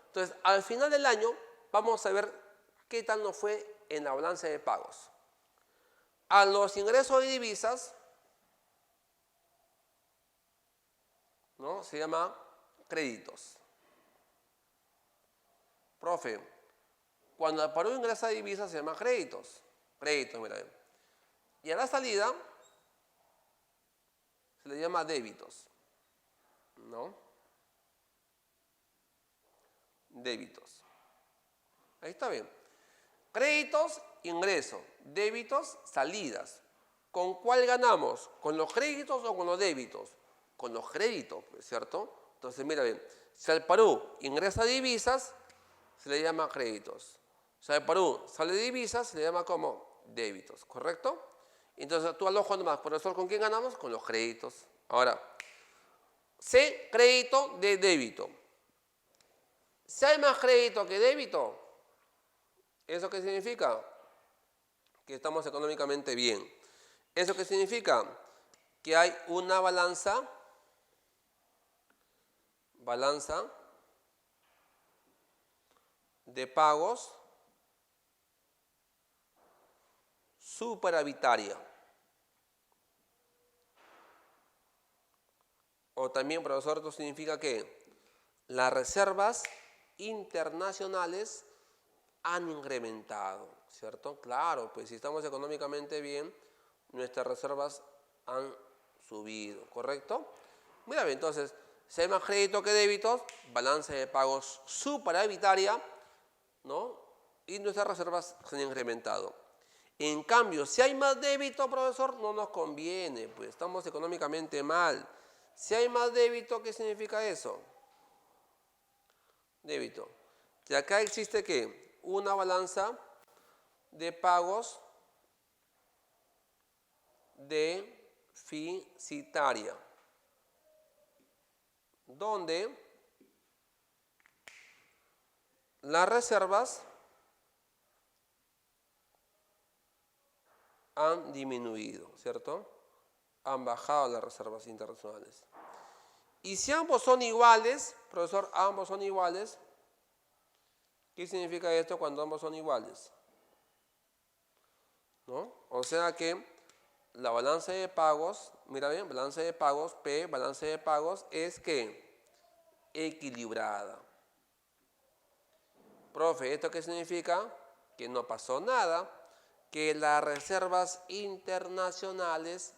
Entonces, al final del año, vamos a ver qué tal nos fue en la balanza de pagos. A los ingresos de divisas, ¿no? Se llama créditos. Profe, cuando el Perú ingresa divisas se llama créditos. Créditos, mira. Y a la salida se le llama débitos. ¿No? Débitos. Ahí está bien. Créditos, ingreso. Débitos, salidas. ¿Con cuál ganamos? ¿Con los créditos o con los débitos? Con los créditos, ¿cierto? Entonces, mira bien. Si el Perú ingresa divisas, se le llama créditos. Si el Perú sale divisas, se le llama como débitos, ¿correcto? Entonces, tú al ojo nomás, profesor, ¿con quién ganamos? Con los créditos. Ahora, C, crédito de débito. Si hay más crédito que débito, ¿eso qué significa? Que estamos económicamente bien. ¿Eso qué significa? Que hay una balanza de pagos superavitaria. O también, profesor, esto significa que las reservas internacionales han incrementado, ¿cierto? Claro, pues si estamos económicamente bien, nuestras reservas han subido, ¿correcto? Mira bien, entonces, si hay más crédito que débitos, balance de pagos superavitaria, ¿no? Y nuestras reservas se han incrementado. En cambio, si hay más débito, profesor, no nos conviene, pues estamos económicamente mal. Si hay más débito, ¿qué significa eso? Débito. Y acá existe ¿qué? Una balanza de pagos deficitaria, donde las reservas han disminuido, ¿cierto? Han bajado las reservas internacionales. Y si ambos son iguales, profesor, ambos son iguales, ¿qué significa esto cuando ambos son iguales? ¿No? O sea que la balanza de pagos, mira bien, balanza de pagos, P, balanza de pagos, es que equilibrada. Profe, ¿esto qué significa? Que no pasó nada, que las reservas internacionales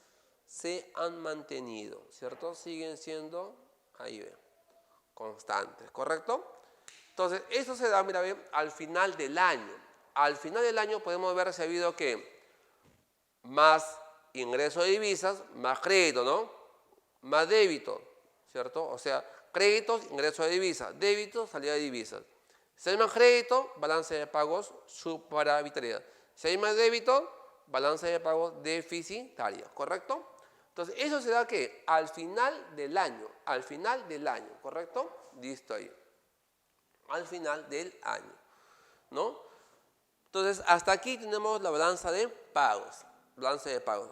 se han mantenido, ¿cierto? Siguen siendo, ahí ve, constantes, ¿correcto? Entonces, eso se da, mira bien, al final del año. Al final del año podemos ver si ha habido que más ingreso de divisas, más crédito, ¿no? Más débito, ¿cierto? O sea, créditos, ingreso de divisas, débitos, salida de divisas. Si hay más crédito, balance de pagos superavitaria. Si hay más débito, balance de pagos deficitaria, ¿correcto? Entonces, eso se da que al final del año, ¿correcto? Listo ahí. Al final del año, ¿no? Entonces, hasta aquí tenemos la balanza de pagos.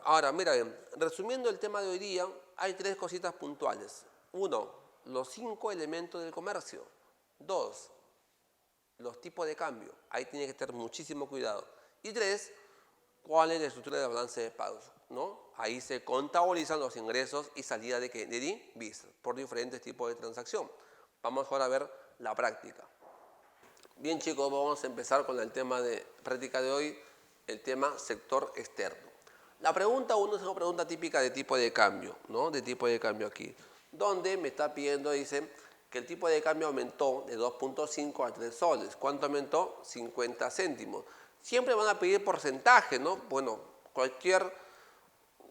Ahora, mira bien, resumiendo el tema de hoy día, hay 3 cositas puntuales. 1, los 5 elementos del comercio. 2, los tipos de cambio. Ahí tiene que tener muchísimo cuidado. Y 3, cuál es la estructura de la balanza de pagos, ¿no? Ahí se contabilizan los ingresos y salida de divisas por diferentes tipos de transacción. Vamos ahora a ver la práctica. Bien, chicos, vamos a empezar con el tema de práctica de hoy, el tema sector externo. La pregunta 1 es una pregunta típica de tipo de cambio, ¿no? De tipo de cambio aquí, donde me está pidiendo, dice, que el tipo de cambio aumentó de 2.5 a 3 soles. ¿Cuánto aumentó? 50 céntimos. Siempre van a pedir porcentaje, ¿no? Bueno,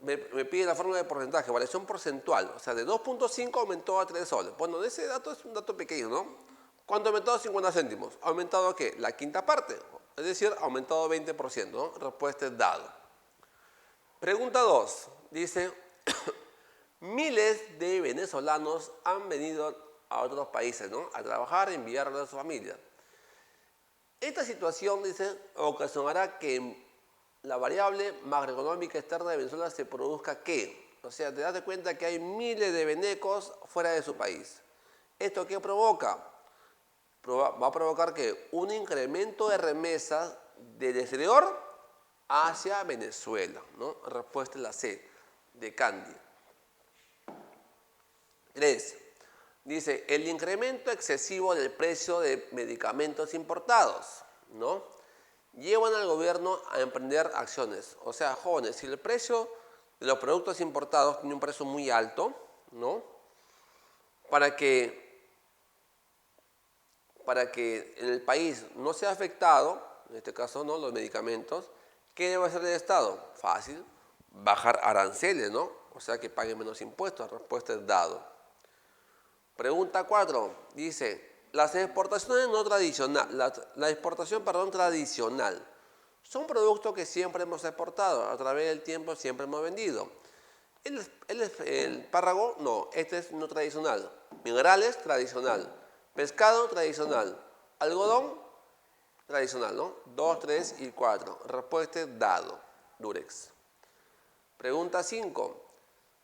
me pide la fórmula de porcentaje, variación porcentual. O sea, de 2.5 aumentó a 3 soles. Bueno, ese dato es un dato pequeño, ¿no? ¿Cuánto ha aumentado? 50 céntimos. ¿Ha aumentado qué? La quinta parte. Es decir, ha aumentado 20%, ¿no? Respuesta es dado. Pregunta 2. Dice, miles de venezolanos han venido a otros países, ¿no? A trabajar, a enviar a su familia. Esta situación, dice, ocasionará que la variable macroeconómica externa de Venezuela se produzca ¿qué? O sea, te das cuenta que hay miles de venecos fuera de su país. ¿Esto qué provoca? Va a provocar que un incremento de remesas del exterior hacia Venezuela, ¿no? Respuesta es la C, de Candy. 3. Dice, el incremento excesivo del precio de medicamentos importados, ¿no? Llevan al gobierno a emprender acciones. O sea, jóvenes, si el precio de los productos importados tiene un precio muy alto, ¿no? Para que en el país no sea afectado, en este caso, ¿no? Los medicamentos, ¿qué debe hacer el Estado? Fácil, bajar aranceles, ¿no? O sea, que paguen menos impuestos. La respuesta es dado. Pregunta 4, dice, las exportaciones no tradicionales, la exportación, tradicional, son productos que siempre hemos exportado, a través del tiempo siempre hemos vendido. El párrago, no, este es no tradicional. Minerales, tradicional. Pescado, tradicional. Algodón, tradicional, ¿no? 2, 3 y 4. Respuesta es dado, Durex. Pregunta 5.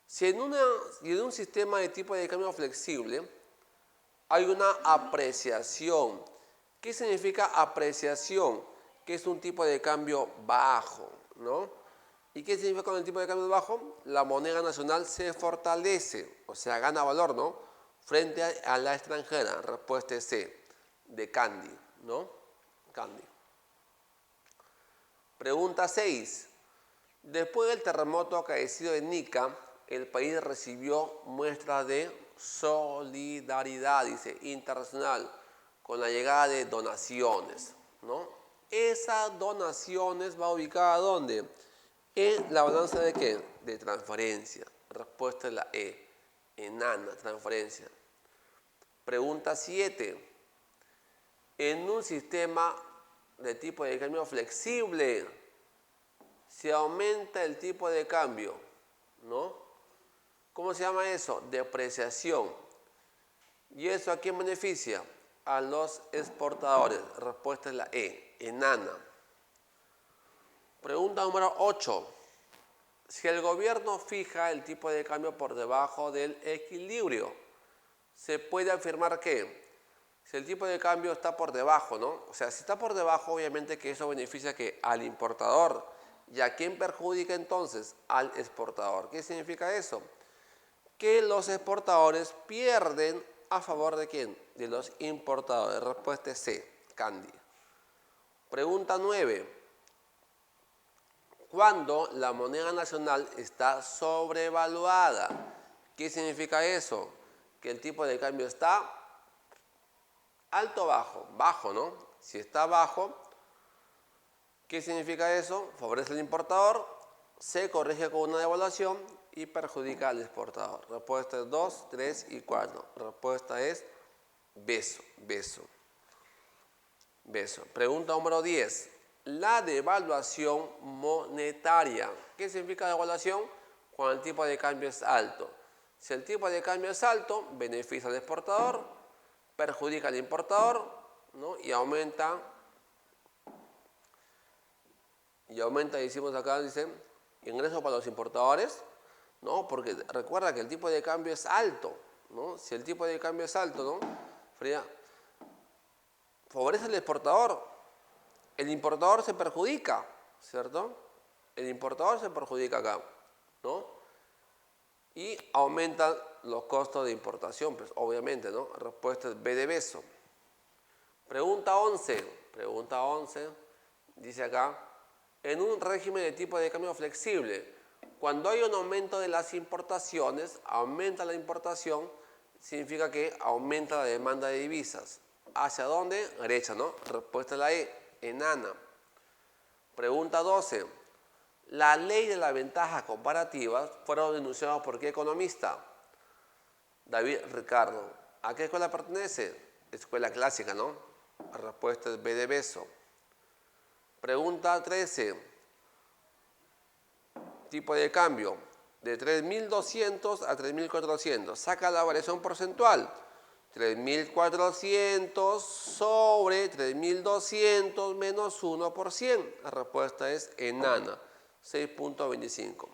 Si en un sistema de tipo de cambio flexible hay una apreciación, ¿qué significa apreciación? Que es un tipo de cambio bajo, ¿no? ¿Y qué significa con el tipo de cambio bajo? La moneda nacional se fortalece, o sea, gana valor, ¿no? Frente a la extranjera. Respuesta es C, de Candy, ¿no? Candy. Pregunta 6. Después del terremoto acaecido en Ica, el país recibió muestras de solidaridad, dice, internacional, con la llegada de donaciones, ¿no? Esas donaciones va ubicada ¿dónde? En la balanza de ¿qué? De transferencia. Respuesta es la E, enana, transferencia. Pregunta 7. En un sistema de tipo de cambio flexible, se aumenta el tipo de cambio, ¿no? ¿Cómo se llama eso? Depreciación. ¿Y eso a quién beneficia? A los exportadores. Respuesta es la E, enana. Pregunta número 8. Si el gobierno fija el tipo de cambio por debajo del equilibrio, se puede afirmar que si el tipo de cambio está por debajo, ¿no? O sea, si está por debajo, obviamente que eso beneficia que al importador. ¿Y a quién perjudica entonces? Al exportador. ¿Qué significa eso? Que los exportadores pierden a favor de ¿quién? De los importadores. Respuesta es C, Candy. Pregunta 9. Cuando la moneda nacional está sobrevaluada, ¿qué significa eso? Que el tipo de cambio está alto o bajo. Bajo, ¿no? Si está bajo, ¿qué significa eso? Favorece al importador, se corrige con una devaluación y perjudica al exportador. Respuesta es 2, 3 y 4. Respuesta es beso. Beso. Pregunta número 10. La devaluación monetaria. ¿Qué significa devaluación? Cuando el tipo de cambio es alto. Si el tipo de cambio es alto, beneficia al exportador, perjudica al importador, ¿no? Y aumenta, decimos acá, dice, ingresos para los importadores, ¿no? Porque recuerda que el tipo de cambio es alto, ¿no? Si el tipo de cambio es alto, ¿no? Favorece al exportador. El importador se perjudica, ¿cierto? El importador se perjudica acá, ¿no? Y aumentan los costos de importación, pues obviamente, ¿no? Respuesta es B de beso. Pregunta 11. Pregunta 11. Dice acá, en un régimen de tipo de cambio flexible, cuando hay un aumento de las importaciones, aumenta la importación, significa que aumenta la demanda de divisas. ¿Hacia dónde? Derecha, ¿no? Respuesta es la E, enana. Pregunta 12. La ley de las ventajas comparativas fueron denunciadas por qué economista? David Ricardo. ¿A qué escuela pertenece? Escuela clásica, ¿no? La respuesta es B de beso. Pregunta 13. Tipo de cambio. De 3.200 a 3.400. Saca la variación porcentual. 3.400 sobre 3.200 menos 1%. La respuesta es enana. 6.25.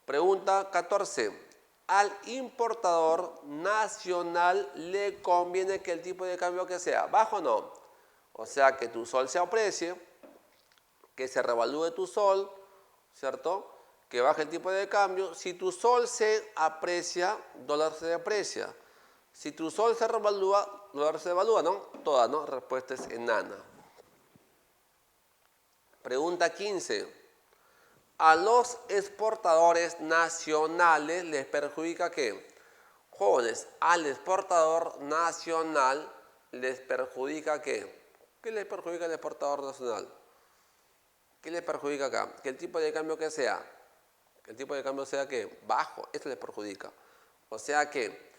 Pregunta 14. Al importador nacional le conviene que el tipo de cambio que sea bajo o no. O sea, que tu sol se aprecie, que se revalúe tu sol, ¿cierto? Que baje el tipo de cambio. Si tu sol se aprecia, dólar se deprecia. Si tu sol se revalúa, dólar se devalúa, ¿no? Toda, ¿no? Respuesta es enana. Pregunta 15. A los exportadores nacionales les perjudica ¿qué? Jóvenes, al exportador nacional les perjudica ¿qué? ¿Qué les perjudica al exportador nacional? ¿Qué les perjudica acá? Que el tipo de cambio que sea, ¿qué? Bajo, esto les perjudica. O sea que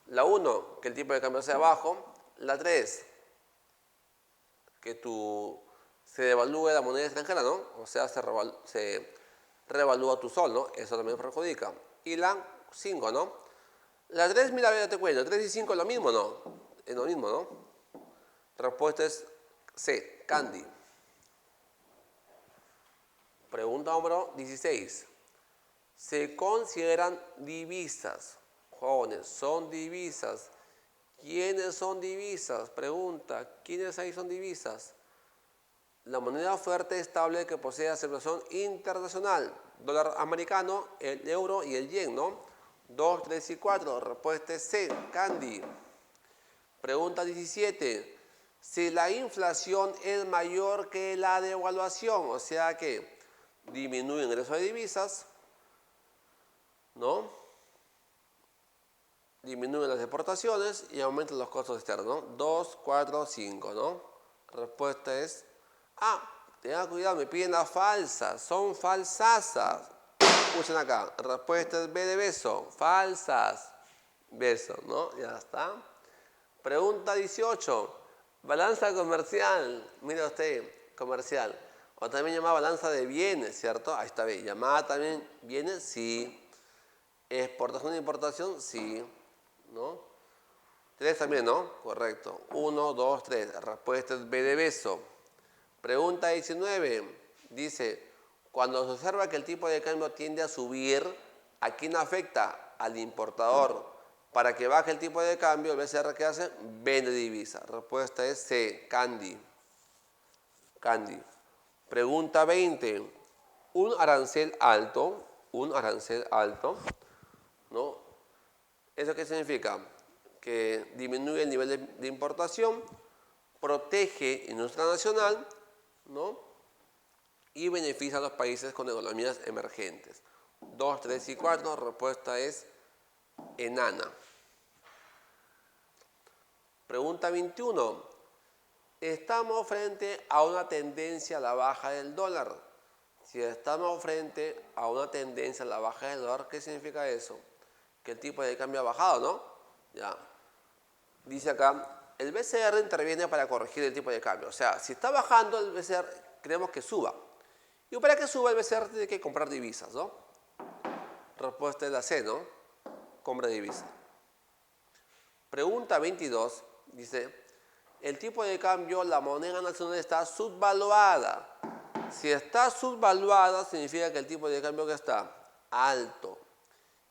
la 1, que el tipo de cambio sea bajo. La 3, que se devalúe la moneda extranjera, ¿no? O sea, se revalúa tu sol, ¿no? Eso también perjudica. Y la 5, ¿no? La 3, mira, a ver, te cuento. 3 y 5 es lo mismo, ¿no? Es lo mismo, ¿no? Respuesta es C, Candy. Pregunta número 16. Se consideran divisas. Jóvenes, son divisas. ¿Quiénes son divisas? Pregunta, ¿quiénes ahí son divisas? La moneda fuerte estable que posee aceptación internacional. Dólar americano, el euro y el yen, ¿no? 2, 3 y 4. Respuesta es C, Candy. Pregunta 17. Si la inflación es mayor que la devaluación, o sea que disminuye el ingreso de divisas, ¿no? Disminuyen las exportaciones y aumentan los costos externos, ¿no? 2, 4, 5, ¿no? Respuesta es tengan cuidado, me piden las falsas, son falsasas. Escuchen acá, respuesta es B de beso, falsas. Beso, ¿no? Ya está. Pregunta 18. Balanza comercial, mira usted, comercial. O también llamada balanza de bienes, ¿cierto? Ahí está bien. Llamada también bienes, sí. Exportación e importación, sí. ¿No? 3 también, ¿no? Correcto. 1, 2, 3. Respuesta es B de beso. Pregunta 19. Dice, cuando se observa que el tipo de cambio tiende a subir, ¿a quién afecta? Al importador. Para que baje el tipo de cambio, el BCR, ¿qué hace? Vende divisa. Respuesta es C, Candy. Candy. Pregunta 20. Un arancel alto, ¿no? ¿Eso qué significa? Que disminuye el nivel de importación, protege industria nacional, ¿no? Y beneficia a los países con economías emergentes. 2, 3 y 4, respuesta es enana. Pregunta 21. Estamos frente a una tendencia a la baja del dólar. Si estamos frente a una tendencia a la baja del dólar, ¿qué significa eso? Que el tipo de cambio ha bajado, ¿no? Ya. Dice acá, el BCR interviene para corregir el tipo de cambio. O sea, si está bajando el BCR, queremos que suba. Y para que suba el BCR tiene que comprar divisas, ¿no? Respuesta es la C, ¿no? Compra divisas. Pregunta 22, dice, el tipo de cambio, la moneda nacional está subvaluada. Si está subvaluada, significa que el tipo de cambio que está alto.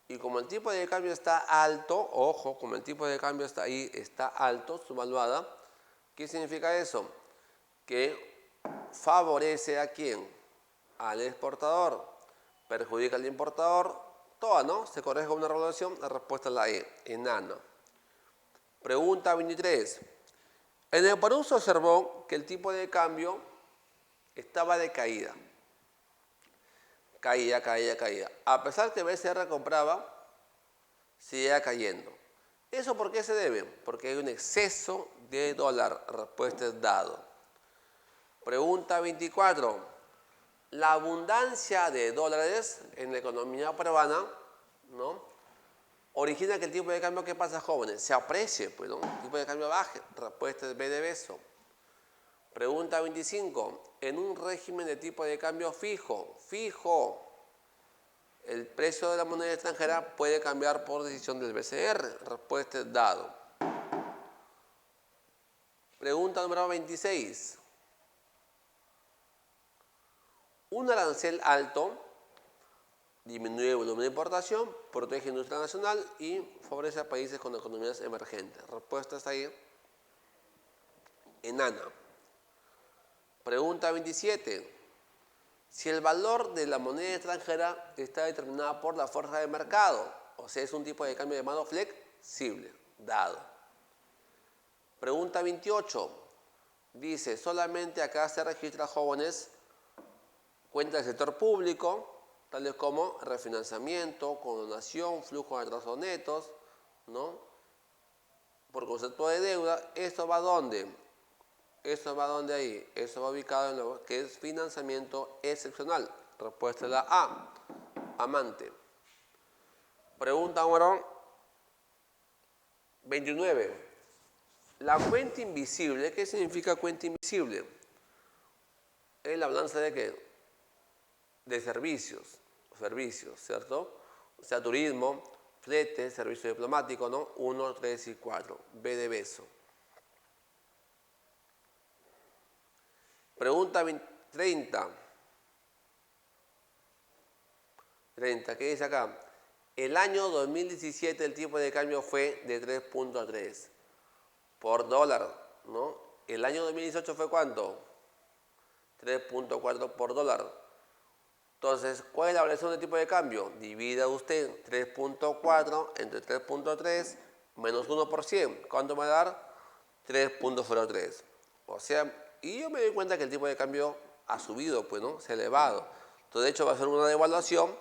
Y como el tipo de cambio está alto, ojo, como el tipo de cambio está ahí, está alto, subvaluada, ¿qué significa eso? Que favorece a quién? Al exportador. Perjudica al importador. Toda, ¿no? Se corrige con una relación, la respuesta es la E, enana. Pregunta 23. En el Perú se observó que el tipo de cambio estaba de caída. Caía. A pesar que BCR compraba, seguía cayendo. ¿Eso por qué se debe? Porque hay un exceso de dólar. Respuesta es dado. Pregunta 24. La abundancia de dólares en la economía peruana, ¿no?, origina que el tipo de cambio, ¿qué pasa, jóvenes? Se aprecie, pues, ¿no? El tipo de cambio baje. Respuesta es B de beso. Pregunta 25. En un régimen de tipo de cambio fijo, el precio de la moneda extranjera puede cambiar por decisión del BCR. Respuesta es dado. Pregunta número 26. Un arancel alto disminuye el volumen de importación, protege la industria nacional y favorece a países con economías emergentes. Respuesta está ahí. Enana. Pregunta 27. Si el valor de la moneda extranjera está determinada por la fuerza de mercado, o sea, es un tipo de cambio llamado flexible, dado. Pregunta 28. Dice, solamente acá se registra, jóvenes, cuenta del sector público, tales como refinanciamiento, condonación, flujo de atrasos netos, ¿no?, por concepto de deuda. ¿Esto va a dónde? ¿Eso va a dónde ahí? Eso va ubicado en lo que es financiamiento excepcional. Respuesta es la A, amante. Pregunta número 29. La cuenta invisible, ¿qué significa cuenta invisible? Es la balanza de ¿qué? De servicios, ¿cierto? O sea, turismo, flete, servicio diplomático, ¿no? 1, 3 y 4. B de beso. Pregunta 30. 30, ¿qué dice acá? El año 2017 el tipo de cambio fue de 3.3 por dólar, ¿no? El año 2018 fue ¿cuánto? 3.4 por dólar. Entonces, ¿cuál es la variación del tipo de cambio? Divida usted 3.4 entre 3.3 menos 1 por 100. ¿Cuánto me va a dar? 3.03. O sea, y yo me doy cuenta que el tipo de cambio ha subido, pues, ¿no? Se ha elevado. Entonces, de hecho, va a ser una devaluación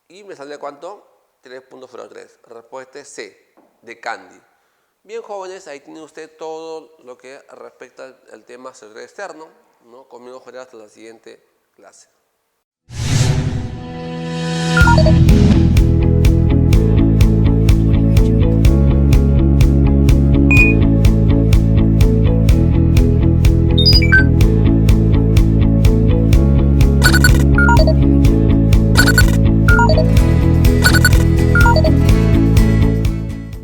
y me sale ¿cuánto? 3.03. Respuesta es C, de Candy. Bien, jóvenes, ahí tiene usted todo lo que respecta al tema sector externo, ¿no? Conmigo, Jorge, hasta la siguiente clase.